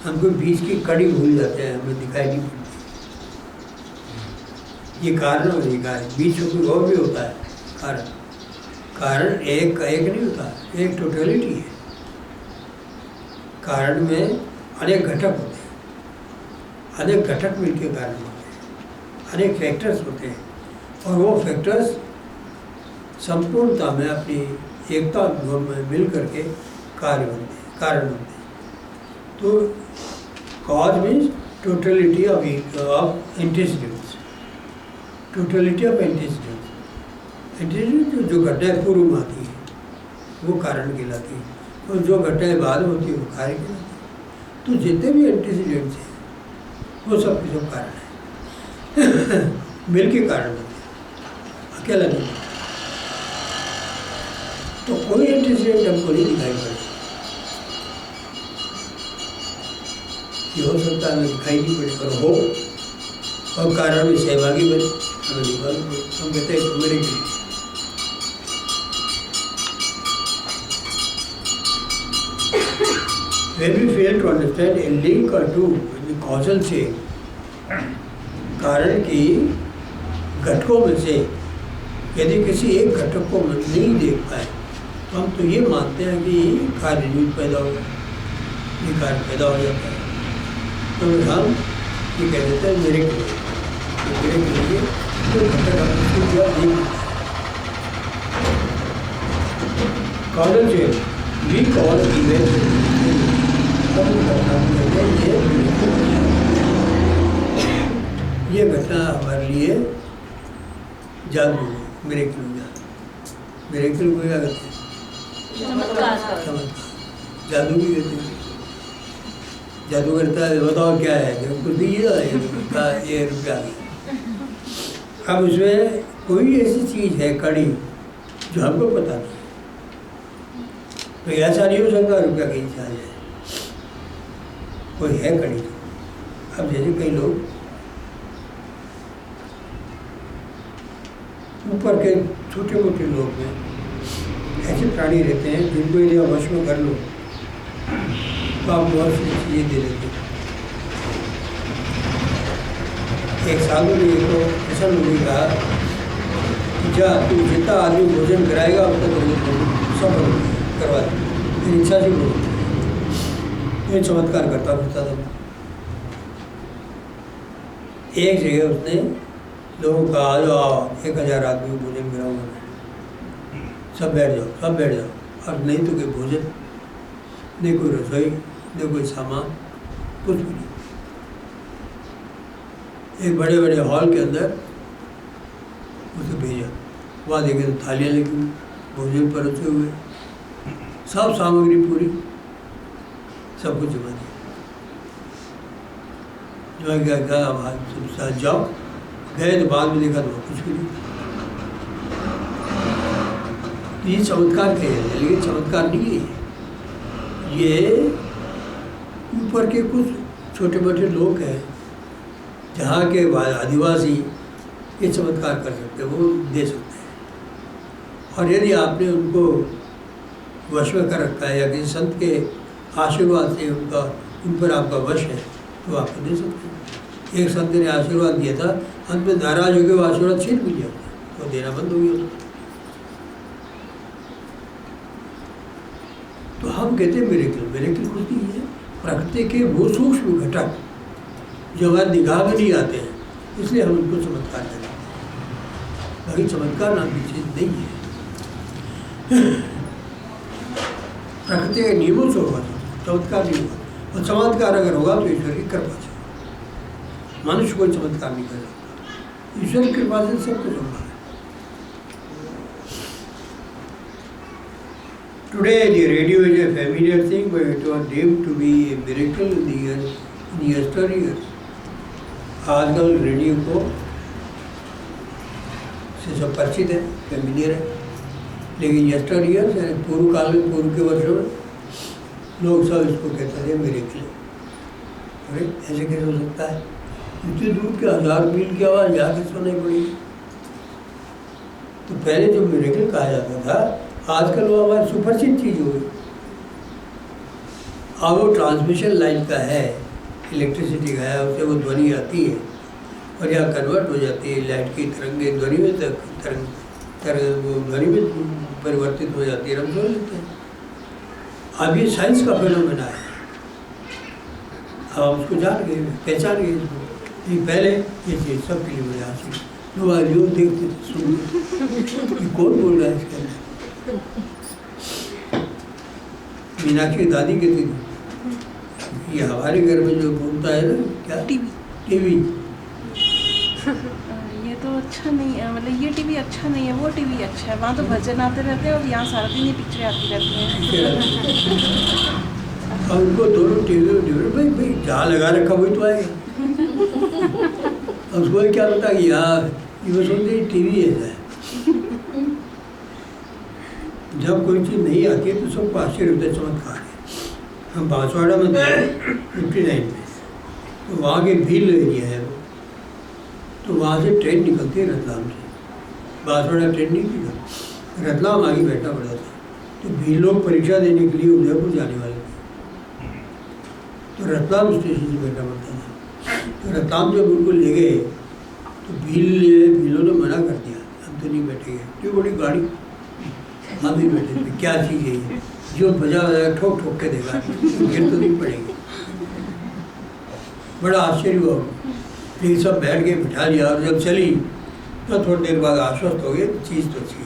हमको बीच की कड़ी भूल जाते हैं, हमें दिखाई नहीं पड़ती। ये कारण और ये कार्य, बीच में कोई और भी होता है। कारण एक नहीं होता, एक टोटलिटी है। कारण में अनेक घटक होते हैं, अनेक घटक मिलकर कारण होते हैं, अनेक फैक्टर्स होते हैं, और वो फैक्टर्स संपूर्णता में अपनी एकता में मिल करके कार्य बनते हैं, कारण बनते हैं। तो cause means totality of antecedents, totality of antecedents. Antecedent जो घटनाएं पूर्व में आती है वो कारण कहलाती है, और जो घटनाएं बाद में होती है वो कार्य कहलाती है। तो जितने भी एंटीसीडेंट्स हैं वो सब के सब कारण है। मिल के कारण बनते हैं, अकेला नहीं। तो कोई एंटीसीडेंट हमको नहीं दिखाई पड़े। ये हो सकता है हमें दिखाई नहीं पड़े, पर हो और कारण में सहभागी बने, हमें नहीं मालूम। हम कहते हैं तो मेरे के लिए when we fail to understand a link or two in the causal chain, कारण की घटकों में से यदि किसी एक घटक को नहीं देख पाए तो हम तो ये मानते हैं कि कार्य नहीं पैदा होगा, ये कार्य पैदा हो जाता है। तो हम ये कह देते हैं मेरे के लिए तो घटक हम दिया नहीं। causal chain we call events, ये घटना हमारे लिए जादू है, मिरेकल हो जाता। मिरेकल को क्या कहते हैं? चमत्कार। जादू भी कहते हैं। जादू करता है, बताओ क्या है, कुछ दीजिए, ये रुपया। अब उसमें कोई ऐसी चीज़ है कड़ी जो हमको पता नहीं, तो ऐसा नहीं हो सकता रुपया कहीं से आ जाए, कोई है कड़ी। अब जैसे कई लोग ऊपर के छोटे मोटे लोग में ऐसे प्राणी रहते हैं जिनको यदि आप वश में कर लो तो आप बहुत सी चीज़ें दे देते हैं। एक साधु ने तो ऐसा लोगों ने कहा कि जा तू जितना आदमी भोजन कराएगा उतना सब करवा दे, मेरी इच्छा से भोजन। ये चमत्कार करता फिरता था। एक जगह उसने लोगों का आ जाओ 1000 आदमी को भोजन कराऊंगा, सब बैठ जाओ, सब बैठ जाओ। और नहीं तो कोई भोजन, नहीं कोई रसोई, नहीं कोई सामान, कुछ भी नहीं। एक बड़े बड़े हॉल के अंदर उसे भेजा। वहाँ देखे तो थालियाँ लगी हुई, भोजन परोसे हुए, सब सामग्री पूरी, सब कुछ जमा दिया। जो क्या अब साथ जाओ, गए तो बाद में देखा तो कुछ भी नहीं। ये चमत्कार कहे हैं, लेकिन चमत्कार नहीं है। ये ऊपर के कुछ छोटे मोटे लोग हैं जहाँ के आदिवासी ये चमत्कार कर सकते हैं, वो दे सकते हैं। और यदि आपने उनको वश में कर रखा है या किसी संत के आशीर्वाद से उनका उन पर आपका वश है तो आपको दे सकते हैं। एक संत ने आशीर्वाद दिया था, अंत में नाराज हो गए, वो आशीर्वाद छीन भी दिया, वो देना बंद हो गया। तो हम कहते हैं मिरेकल कुछ नहीं है, प्रकृति के वो सूक्ष्म घटक जो हमारे निगाह में नहीं आते हैं, इसलिए हम उनको चमत्कार कहते हैं। बाकी चमत्कार नाम की चीज नहीं है। प्रकृति के नियमों से होगा चमत्कार नहीं होगा, और चमत्कार अगर होगा तो ईश्वर की कृपा से। मनुष्य कोई चमत्कार नहीं कर सकता, ईश्वर की कृपा से सब कुछ होगा। Today the radio is a familiar thing, but it was deemed to be a miracle in yesteryears. आजकल रेडियो को से सब परिचित है, फेमिलियर है, लेकिन yesteryears यानी पूर्व काल में, पूर्व के वर्षों में लोग सब इसको कहते थे मिरेकल। अरे ऐसे कैसे हो सकता है? इतनी दूर के 1000 मील की आवाज़ यहाँ किसको नहीं पड़ी? तो पहले जो मिरेकल कहा जाता था, आजकल वो हमारी सुपरिचित चीज़ हो गई। अब वो ट्रांसमिशन लाइन का है, इलेक्ट्रिसिटी का है, उससे वो ध्वनि आती है और यहाँ कन्वर्ट हो जाती है, लाइट की तरंगें ध्वनि में तरंग वो ध्वनि में परिवर्तित हो जाती है, हम समझ लेते हैं। अब ये साइंस का फेनोमेना है, अब हम उसको जान गए, पहचान गए इसको। लेकिन पहले ये चीज़ सबके लिए बड़ी हासिल, लोग आज लोग देखते थे, सुनते कौन बोल रहा है इसके अंदर। मीनाक्षी दादी कहती थी, ये हमारे घर में जो बोलता है ना, क्या टीवी
ये तो अच्छा नहीं है, मतलब ये टीवी अच्छा नहीं है, वो टीवी अच्छा है, वहाँ तो भजन आते रहते हैं और यहाँ सारा दिन ये पिक्चरें आती रहती हैं।
और उनको दोनों टीवी भाई जहाँ लगा रखा वही तो आएगा। उसको क्या पता कि यार ये वो सुनते टीवी ऐसा है। जब कोई चीज़ नहीं आती है तो सबको आश्चर्य होता है, चमत्कार है। हम बांसवाड़ा में थे 59 में, तो वहाँ के भील एरिया है वो, तो वहाँ से ट्रेन निकलती है रतलाम से। बांसवाड़ा ट्रेन नहीं थी ना, रतलाम आगे बैठा पड़ा था। तो भील लोग परीक्षा देने के लिए उदयपुर जाने वाले थे, तो रतलाम स्टेशन से बैठा पड़ता था। तो रतलाम जब उनको ले गए तो भीलों ने मना कर दिया, हम तो नहीं बैठेंगे, तो बड़ी गाड़ी हम ही बैठे थे, क्या चीज़ है ये, जो बजा ठोक ठोक के देगा, गिर तो नहीं पड़ेगी। बड़ा आश्चर्य हुआ, लेकिन सब बैठ के बिठा लिया, और जब चली तो थोड़ी देर बाद आश्वस्त हो गए, चीज़ तो अच्छी है।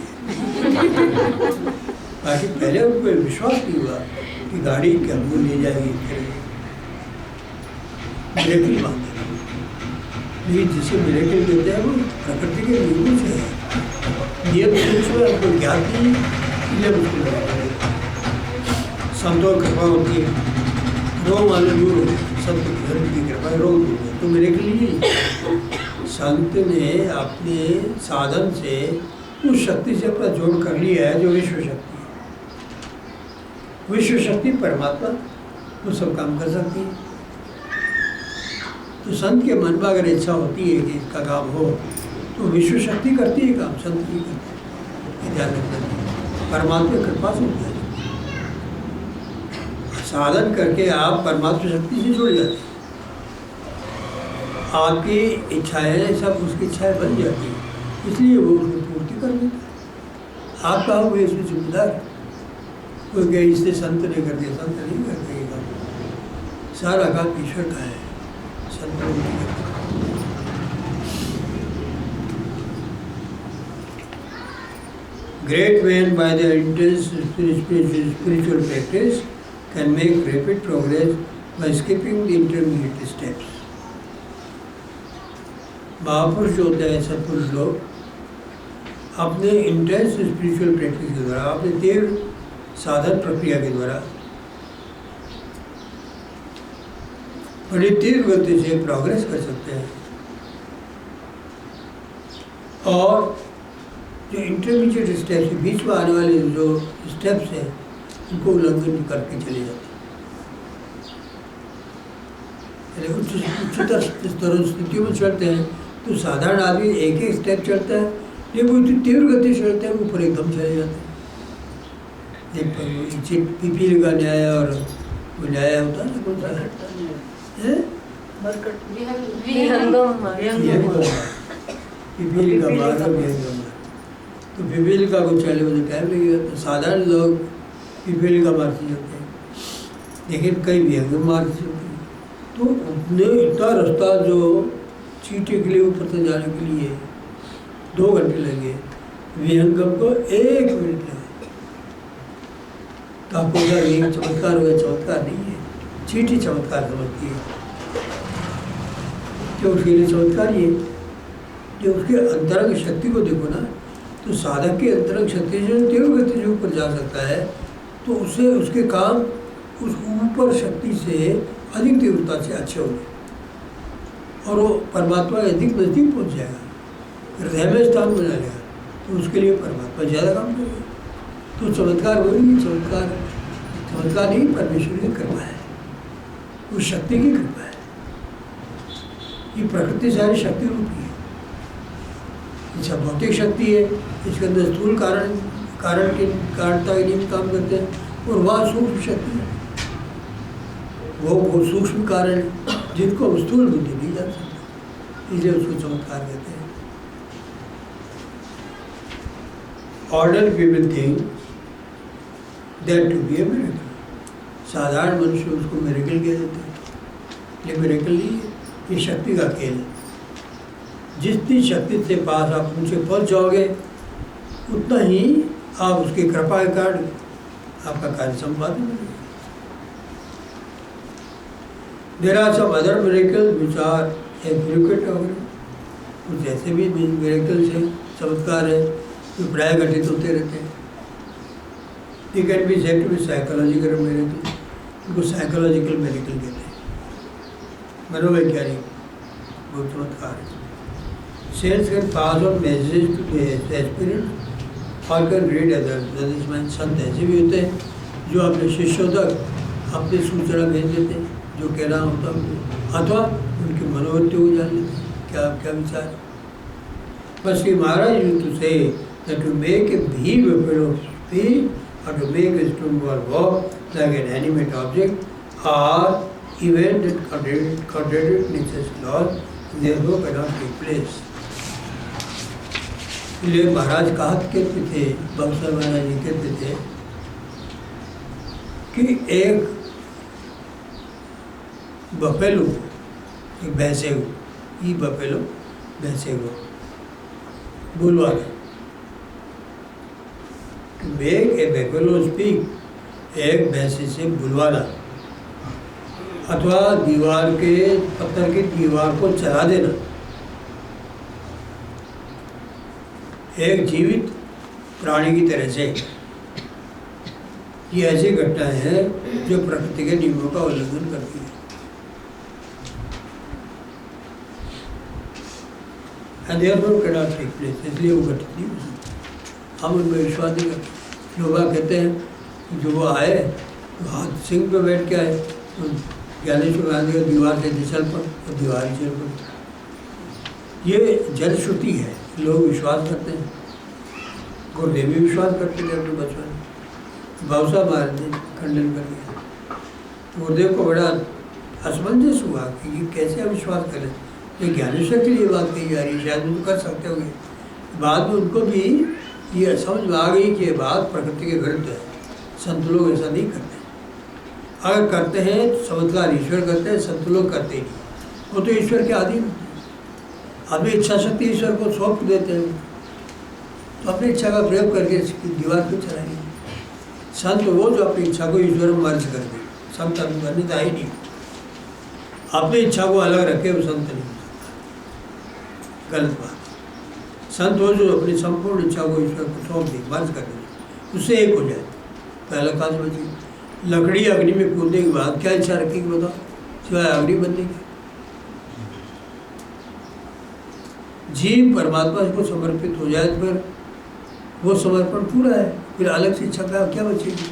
बाकी पहले उनको विश्वास नहीं हुआ कि गाड़ी क्या हमको ले जाएगी, मिरेकल मानते हैं। लेकिन जिसे मिरेकल कहते हैं वो प्रकृति के नियमों से है, नियम से हमको ज्ञात नहीं, इसलिए मुश्किल है। संतों की कृपा होती है, रोग वाले दूर होते हैं, संत की कृपा रोग दूर है। तो मेरे के लिए संत ने अपने साधन से उस शक्ति से अपना जोड़ कर लिया है जो विश्व शक्ति है। विश्व शक्ति परमात्मा वो सब काम कर सकती है। तो संत के मन में अगर इच्छा होती है कि इसका काम हो, तो विश्व शक्ति करती है काम, संत नहीं करती। ध्यान रखना चाहिए, परमात्मा कृपा से होता है। साधन करके आप परमात्मा शक्ति से जुड़ जाते हैं, आपकी इच्छाएं सब उसकी इच्छाएं बन जाती है, इसलिए वो उसको पूर्ति कर देता है। आप कहा हुए इसमें जिम्मेदार, कोई कहे इससे संत ने कर दिया, संत नहीं कर देगा, सारा काम ईश्वर का है, संत नहीं करता। Great men by their intense spiritual practice can make rapid progress by skipping the intermediate steps. महापुरुष जो होते हैं, सत्पुरुष लोग, अपने इंटेंस स्पिरिचुअल प्रैक्टिस के द्वारा, अपने तीव्र साधन प्रक्रिया के द्वारा बड़ी तीव्र गति से प्रोग्रेस कर सकते हैं, और जो इंटरमीडिएट स्टेप्स, बीच में आने वाले जो स्टेप्स हैं, उनको उल्लंघन करके चले जाते हैं। उच्चतर स्थितियों में चढ़ते हैं तो साधारण आदमी एक एक स्टेप चढ़ता है, लेकिन वो इतनी तीव्र गति से चढ़ते हैं ऊपर एकदम चले जाते हैं। एक पीपीली का न्याय और वो न्याय होता है ना कौन सा है? पिपीलिका मार्ग विहंगम। तो पिपीलिका को चलने में तो टाइम लगेगा, तो साधारण लोग पिपीलिका मार्ग से चलते हैं, लेकिन कई विहंगम मार्ग से चलते हैं। तो उतने इतना रास्ता जो चींटी के लिए ऊपर तक जाने के लिए 2 घंटे लगे, विहंगम को 1 मिनट लगे। तो आपको एक चमत्कार हुआ, चमत्कार नहीं है, चींटी चमत्कार समझती है। जो उसके लिए चमत्कार ही है, जो उसके अंतरंग शक्ति को देखो ना, तो साधक की अंतरंग शक्ति जो तीव्र गति जो ऊपर जा सकता है, तो उससे उसके काम उस ऊपर शक्ति से अधिक तीव्रता से अच्छे होंगे और वो परमात्मा के अधिक नज़दीक पहुंच जाएगा, हृदय में स्थान बना लेगा। तो उसके लिए परमात्मा ज़्यादा काम करेगा। तो चमत्कार बोलेंगे, चमत्कार नहीं, परमेश्वर की कृपा है, उस शक्ति की कृपा है। ये प्रकृति सारी शक्ति रूपी है, अच्छा भौतिक शक्ति है, इसके अंदर स्थूल कारणता के नियम काम करते हैं, और वह सूक्ष्म शक्ति है, वो सूक्ष्म कारण जिनको स्थूल बुद्धि नहीं जान सकती, इसलिए उसको चमत्कार कहते हैं। Ordinary people think that to be a miracle. साधारण मनुष्य उसको मिरेकल कह देते हैं, ये मिरेकल नहीं है, ये शक्ति का खेल है। जितनी शक्ति से पास आप उनसे पहुंच जाओगे, उतना ही आप उसकी कृपा के कारण आपका कार्य संपादन करेंगे। There are some other miracle which are frequent of, कुछ ऐसे भी मिरेकल्स हैं, चमत्कार है, जो प्राय घटित होते रहते हैं। They can be said to be psychological miracle, उनको साइकोलॉजिकल मिरेकल कहते हैं, मनोवैज्ञानिक वो चमत्कार है। Saints can pass on message to the spirit और कैन रीड अदर्स। संत ऐसे भी होते हैं जो अपने शिष्यों तक अपनी सूचना भेज देते हैं, जो कहना होता है, अथवा उनकी मनोवृत्ति को जान लेते हैं क्या क्या विचार। बस कि महाराज यू टू से that to make a bee buffalo speak or to make a stone ball walk like an animate object are events that contradict nature's laws, therefore cannot take place. इसलिए महाराज कहा कहते थे, बक्सर महाराज जी कहते थे कि एक बफेलो, एक भैंसे को, ई बफेलो भैंसे को बुलवा दे, मेक ए बफेलो स्पीक, एक भैंसे से बुलवाना, अथवा दीवार के पत्थर की दीवार को चला देना। एक जीवित प्राणी की तरह से ये ऐसी घटनाएं हैं जो प्रकृति के नियमों का उल्लंघन करती है। And therefore cannot take place, इसलिए वो घटित नहीं हो सकती। हम उनमें विश्वास नहीं करते। लोग कहते हैं कि जो वो आए तो हाथ सिंह पे बैठ के आए, तो ज्ञानेश्वर गांधी का दीवार से चल पर तो दीवार ही चल पड़ी। ये जल श्रुति है, लोग विश्वास करते हैं। गुरुदेव भी विश्वास करते थे अपने बचपन में, भावसा महाराज ने खंडन कर दिया। गुरुदेव को बड़ा असमंजस हुआ कि ये कैसे हम विश्वास करें, ये ज्ञानेश्वर के लिए बात कही जा रही है, शायद उनको कर सकते होंगे। बाद में उनको भी ये समझ में आ गई कि ये बात प्रकृति के विरुद्ध है, संत लोग ऐसा नहीं करते। अगर करते हैं तो चमत्कार ईश्वर करते हैं, संत लोग करते ही नहीं, वो तो ईश्वर के अधीन होते हैं। अपनी इच्छा शक्ति ईश्वर को सौंप देते हैं, तो अपनी इच्छा का प्रयोग करके दीवार पर चलाएंगे। संत वो जो अपनी इच्छा को ईश्वर में मर्ज कर दे, संत अन्यथा ही नहीं। अपनी इच्छा को अलग रखे वो संत नहीं, गलत बात। संत हो जो अपनी संपूर्ण इच्छा को ईश्वर को सौंप दे, मर्ज कर दे, उससे एक हो जाए। पहला काज बची, लकड़ी अग्नि में कूदने के बाद क्या इच्छा रखेगी बताओ, सिवाय अग्नि बनने की। जीव परमात्मा को समर्पित हो जाए तो फिर वो समर्पण पूरा है, फिर अलग से इच्छा का क्या बचेगी,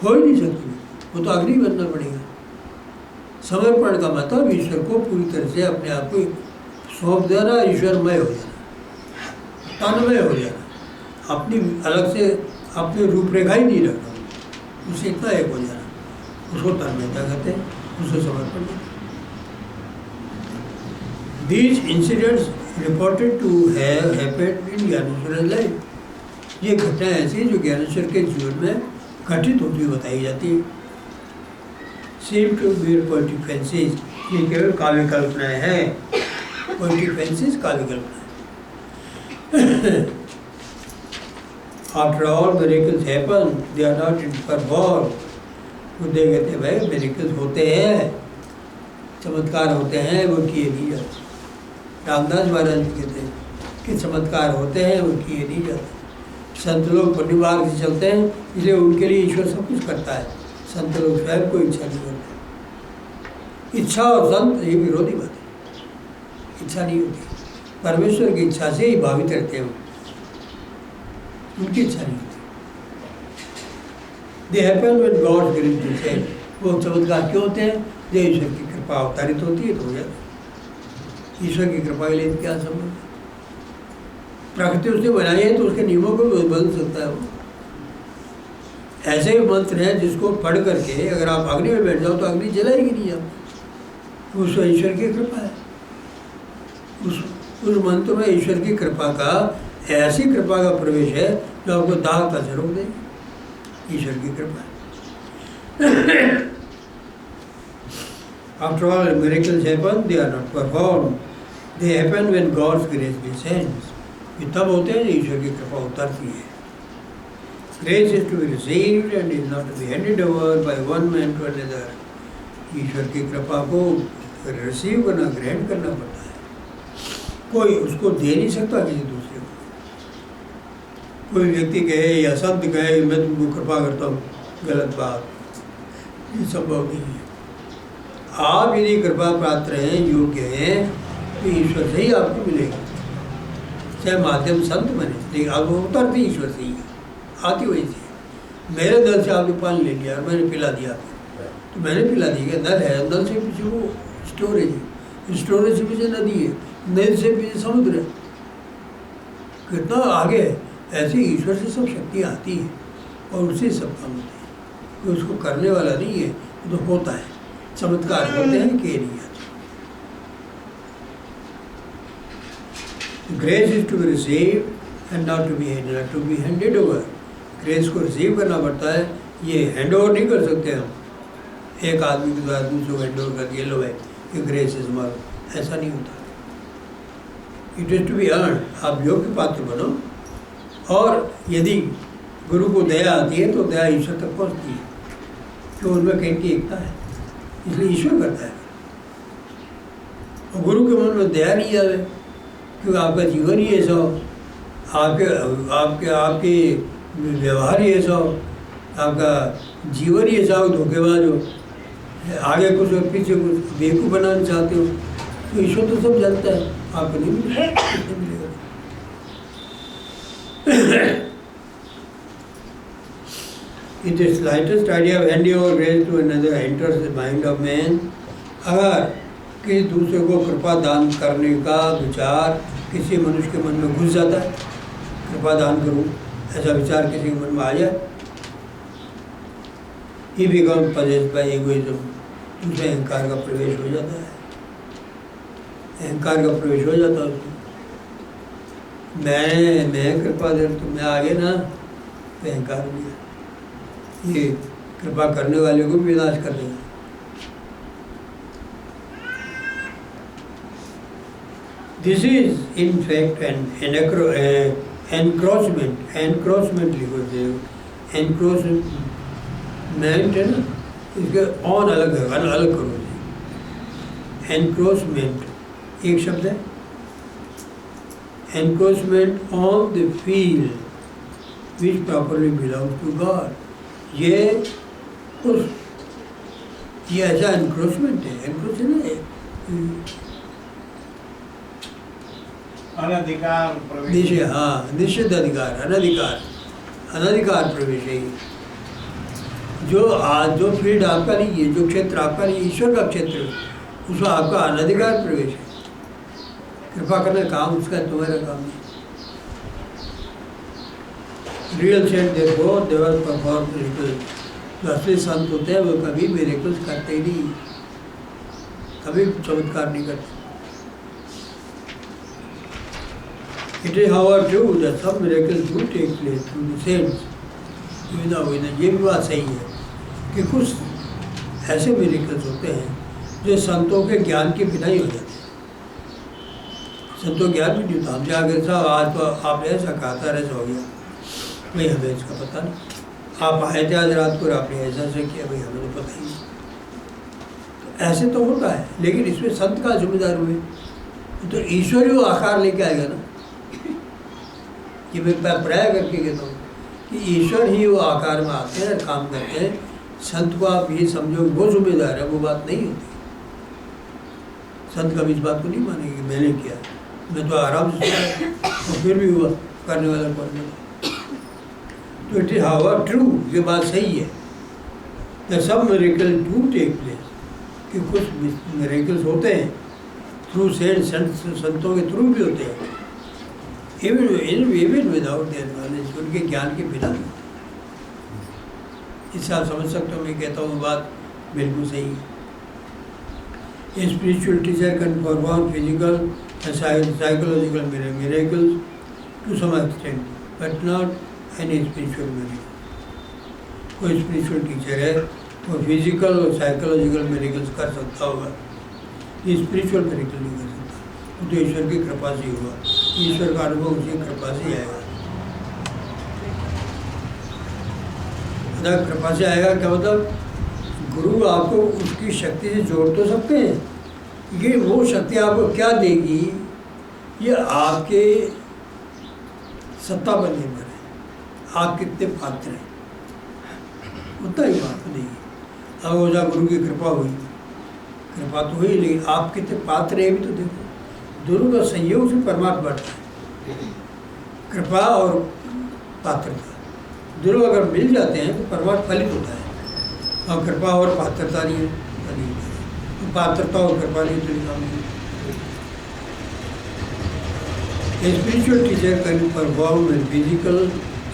हो ही नहीं सकती, वो तो अग्नि बनना पड़ेगा। समर्पण का मतलब ईश्वर को पूरी तरह से अपने आप को सौंप देना, ईश्वरमय हो जाना, तन्मय हो जाना, अपनी अलग से अपनी रूपरेखा ही नहीं रखना, उससे इतना एक हो जाना। उसको तन्मयता कहते हैं, उसको समर्पण कहते हैं। These incidents reported to have happened in Dnyaneshwar life, ये घटना ऐसी जो ज्ञानेश्वर के जीवन में घटित होती हुई बताई जाती है। Seem to be poetic fancies, ये केवल काव्य कल्पनाएं हैं, poetic fancies काव्य कल्पनाएं। After all miracles happen, they are not performed. बुद्धे कहते हैं भाई miracles होते हैं, चमत्कार होते हैं, वो किए नहीं जाते। रामदास महाराज भी कहते हैं कि चमत्कार होते हैं, वो किए नहीं जाते। संत लोग पुण्य मार्ग से चलते हैं, इसलिए उनके लिए ईश्वर सब कुछ करता है। संत लोग स्वयं कोई इच्छा नहीं करते। इच्छा और संत ये विरोधी बात है। इच्छा नहीं होती, परमेश्वर की इच्छा से ही भावित रहते हैं, उनकी इच्छा नहीं होती। They happen when God grace descend, वो चमत्कार क्यों होते हैं? जब ईश्वर की कृपा अवतारित होती है तो हो जाता है। ईश्वर की कृपा के लिए क्या संभव? प्रकृति उसने बनाई है तो उसके नियमों को बदल सकता है वो। ऐसे मंत्र हैं जिसको पढ़ करके अगर आप अग्नि में बैठ जाओ तो अग्नि जलाएगी नहीं आप, उस ईश्वर की कृपा है। उस मंत्र में ईश्वर की कृपा का, ऐसी कृपा का प्रवेश है जो आपको दाह का से रोक देगी। ईश्वर की कृपा है। After all miracles happen, they are not performed. They happen when God's grace descends. ये तब होते हैं ईश्वर की कृपा उतरती है। Grace is to be received and is not to be handed over by one man to another. ईश्वर की कृपा को रिसीव करना, ग्रहण करना पड़ता है। कोई उसको दे नहीं सकता किसी दूसरे को। कोई व्यक्ति कहे या संत कहे मैं तुमको कृपा करता हूँ, गलत बात, ये संभव नहीं है। आप यदि कृपा पात्र हैं, योग्य हैं, तो ईश्वर से ही आपको मिलेगी। चाहे माध्यम संत बने, लेकिन आप वो उतरते ईश्वर से ही आती वही से। मेरे नल से आपने पानी ले लिया और मैंने पिला दिया आपको, तो मैंने पिला दिया। नल है, नल से पीछे वो स्टोरेज है, स्टोरेज से पीछे नदी है, नदी से पीछे समुद्र है, कितना आगे है। ऐसे ईश्वर से सब शक्तियाँ आती हैं और उससे सब काम होते हैं। कोई उसको करने वाला नहीं है, तो होता है। चमत्कार होते हैं कि नहीं आते। Grace is to be receive and not to be handed over. Grace को रिसीव करना पड़ता है, ये हैंड ओवर नहीं कर सकते हम। एक आदमी के द्वारा दूसरे को हैंड ओवर कर दिया, लो भाई ये ग्रेस है तुम्हारा, ऐसा नहीं होता। It is to be earn. आप योग्य पात्र बनो, और यदि गुरु को दया आती है तो दया ईश्वर तक पहुँचती है, क्यों उनमें कहीं की एकता है, इसलिए ईश्वर करता है। और गुरु के मन में दया नहीं आवे, क्योंकि आपका जीवन ही ऐसा हो, आपके व्यवहार ही ऐसा हो, आपका जीवन ही ऐसा हो, धोखेबाज हो, आगे कुछ और पीछे कुछ, बेवकूफ़ बनाना चाहते हो, तो ईश्वर तो सब जानता है, आपको नहीं मिलेगा। If the slightest idea of handing over grace to another enters the mind of man, अगर किसी दूसरे को कृपा दान करने का विचार किसी मनुष्य के मन में घुस जाता है, कृपा दान करूं ऐसा विचार किसी के मन में आ जाए, he becomes possessed by egoism, उसमें अहंकार का प्रवेश हो जाता है। अहंकार का प्रवेश हो जाता है उसमें। मैं कृपा दे तो मैं आगे ना, तो अहंकार हो गया। ये कृपा करने वाले को भी विनाश कर देगा। This is in fact an encroachment लिखो, एनक्रोचमेंट है ना, इसके ऑन अलग है, अलग करो। एनक्रोचमेंट एक शब्द है, encroachment on the field which properly belongs to God. ये ऐसा एनक्रोचमेंट है, एनक्रोचमेंट है
अनधिकार
प्रवेश, हाँ निषिद्ध अधिकार, अनधिकार प्रवेश है। जो फील्ड आपका नहीं है, जो क्षेत्र आपका नहीं, ईश्वर का क्षेत्र है, उसमें आपका अनधिकार प्रवेश है। कृपा करना काम उसका, तुम्हारा काम नहीं। Real saint therefore never performs miracles. जो असली संत होते हैं वो कभी मिरेकल्स करते ही नहीं, कभी चमत्कार नहीं करते। It is however true that some miracles do take place through the saints. ये भी बात सही है कि कुछ ऐसे मिरेकल्स होते हैं जो संतों के ज्ञान के बिना ही हो जाते हैं। संतों ज्ञान भी नहीं होता, हम जाकर साहब आज तो आपने ऐसा कहा था, ऐसा हो गया, भाई हमें इसका पता नहीं। आप आए थे आज रात को, आपने ऐसा किया, भाई हमें तो पता ही नहीं। तो ऐसे तो होता है, लेकिन इसमें संत का जिम्मेदार हुए तो ईश्वर ही वो आकार लेके आएगा ना। कि मैं प्राय करके कहता हूँ कि ईश्वर ही वो आकार में आते हैं, काम करते हैं। संत को आप ये समझो वो जिम्मेदार है, वो बात नहीं होती। संत कभी इस बात को नहीं मानेंगे कि मैंने किया, मैं तो आराम से और फिर भी हुआ, करने वाला कौन नहीं। तो इट इज हाउ ट्रू, ये बात सही है। The some miracle do take place, कि कुछ मिरेकल्स होते हैं थ्रू संतों के थ्रू भी होते हैं, इवन विदाउट देयर नॉलेज, उनके ज्ञान के बिना। इससे आप समझ सकते हो, मैं कहता हूँ बात बिल्कुल सही है। Spiritual teacher can perform physical psychological miracles to some extent, but not any spiritual miracle. कोई स्पिरिचुअल टीचर है वो फिजिकल और साइकोलॉजिकल मिरेकल्स कर सकता होगा, ये स्पिरिचुअल मिरेकल नहीं कर सकता। वो तो ईश्वर की कृपा से हुआ, ईश्वर का अनुभव उसकी कृपा से आएगा। कृपा से आएगा क्या मतलब? गुरु आपको उसकी शक्ति से जोड़ तो सकते हैं, ये वो शक्ति आपको क्या देगी ये आपके सत्ता पर निर्भर है, आप कितने पात्र हैं उतना ही बात देगी। अब ओझा गुरु की कृपा हुई, कृपा तो हुई, लेकिन आप कितने पात्र हैं भी तो देखो। दोनों का संयोग से परमात्मा बढ़ता है, कृपा और पात्रता दोनों अगर मिल जाते हैं तो परमात्मा फलित होता है। और कृपा और पात्रता नहीं है, तो पात्रता और कृपा नहीं तो काम नहीं। Spiritual teacher can perform in physical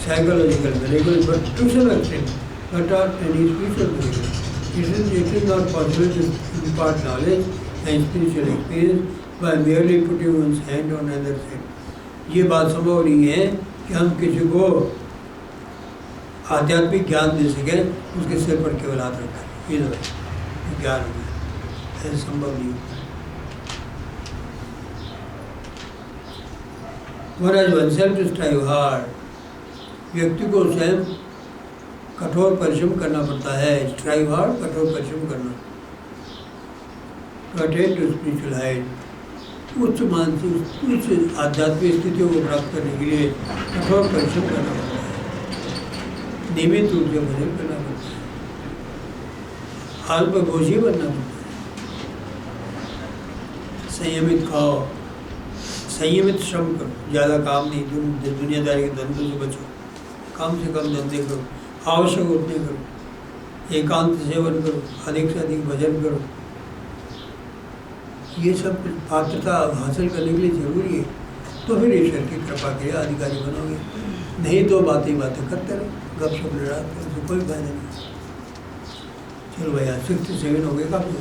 psychological miracles but to some extent, but not any spiritual miracle. It is not possible to impart knowledge and spiritual experience by merely putting one's hand on another side. ये बात संभव नहीं है कि हम किसी को आध्यात्मिक ज्ञान दे सकें, उसके सिर पर केवल हाथ रखें, ये ज्ञान हो गया, ऐसा संभव नहीं। Whereas oneself to strive hard, व्यक्ति को स्वयं कठोर परिश्रम करना पड़ता है। स्ट्राइव हार्ड, कठोर परिश्रम करना। To attain to spiritual height, उच्च मानसिक उच्च आध्यात्मिक स्थितियों को प्राप्त करने के लिए कठोर परिश्रम करना पड़ता है, नियमित रूप से भजन करना पड़ता है, अल्पभोजी बनना पड़ता है, संयमित खाओ, संयमित श्रम करो, ज़्यादा काम नहीं, दुनियादारी के धंधों से बचो, कम से कम धंधे करो, आवश्यक उतने करो, एकांत सेवन करो, अधिक से अधिक भजन करो। ये सब पात्रता हासिल करने के लिए जरूरी है, तो फिर ईश्वर की कृपा के अधिकारी बनोगे। नहीं तो बातें करते रहो, गपशप लड़ाते रहो, तो कोई फायदा नहीं। चलो भैया 67 हो गए, काफी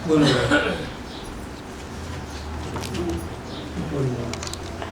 बोलो।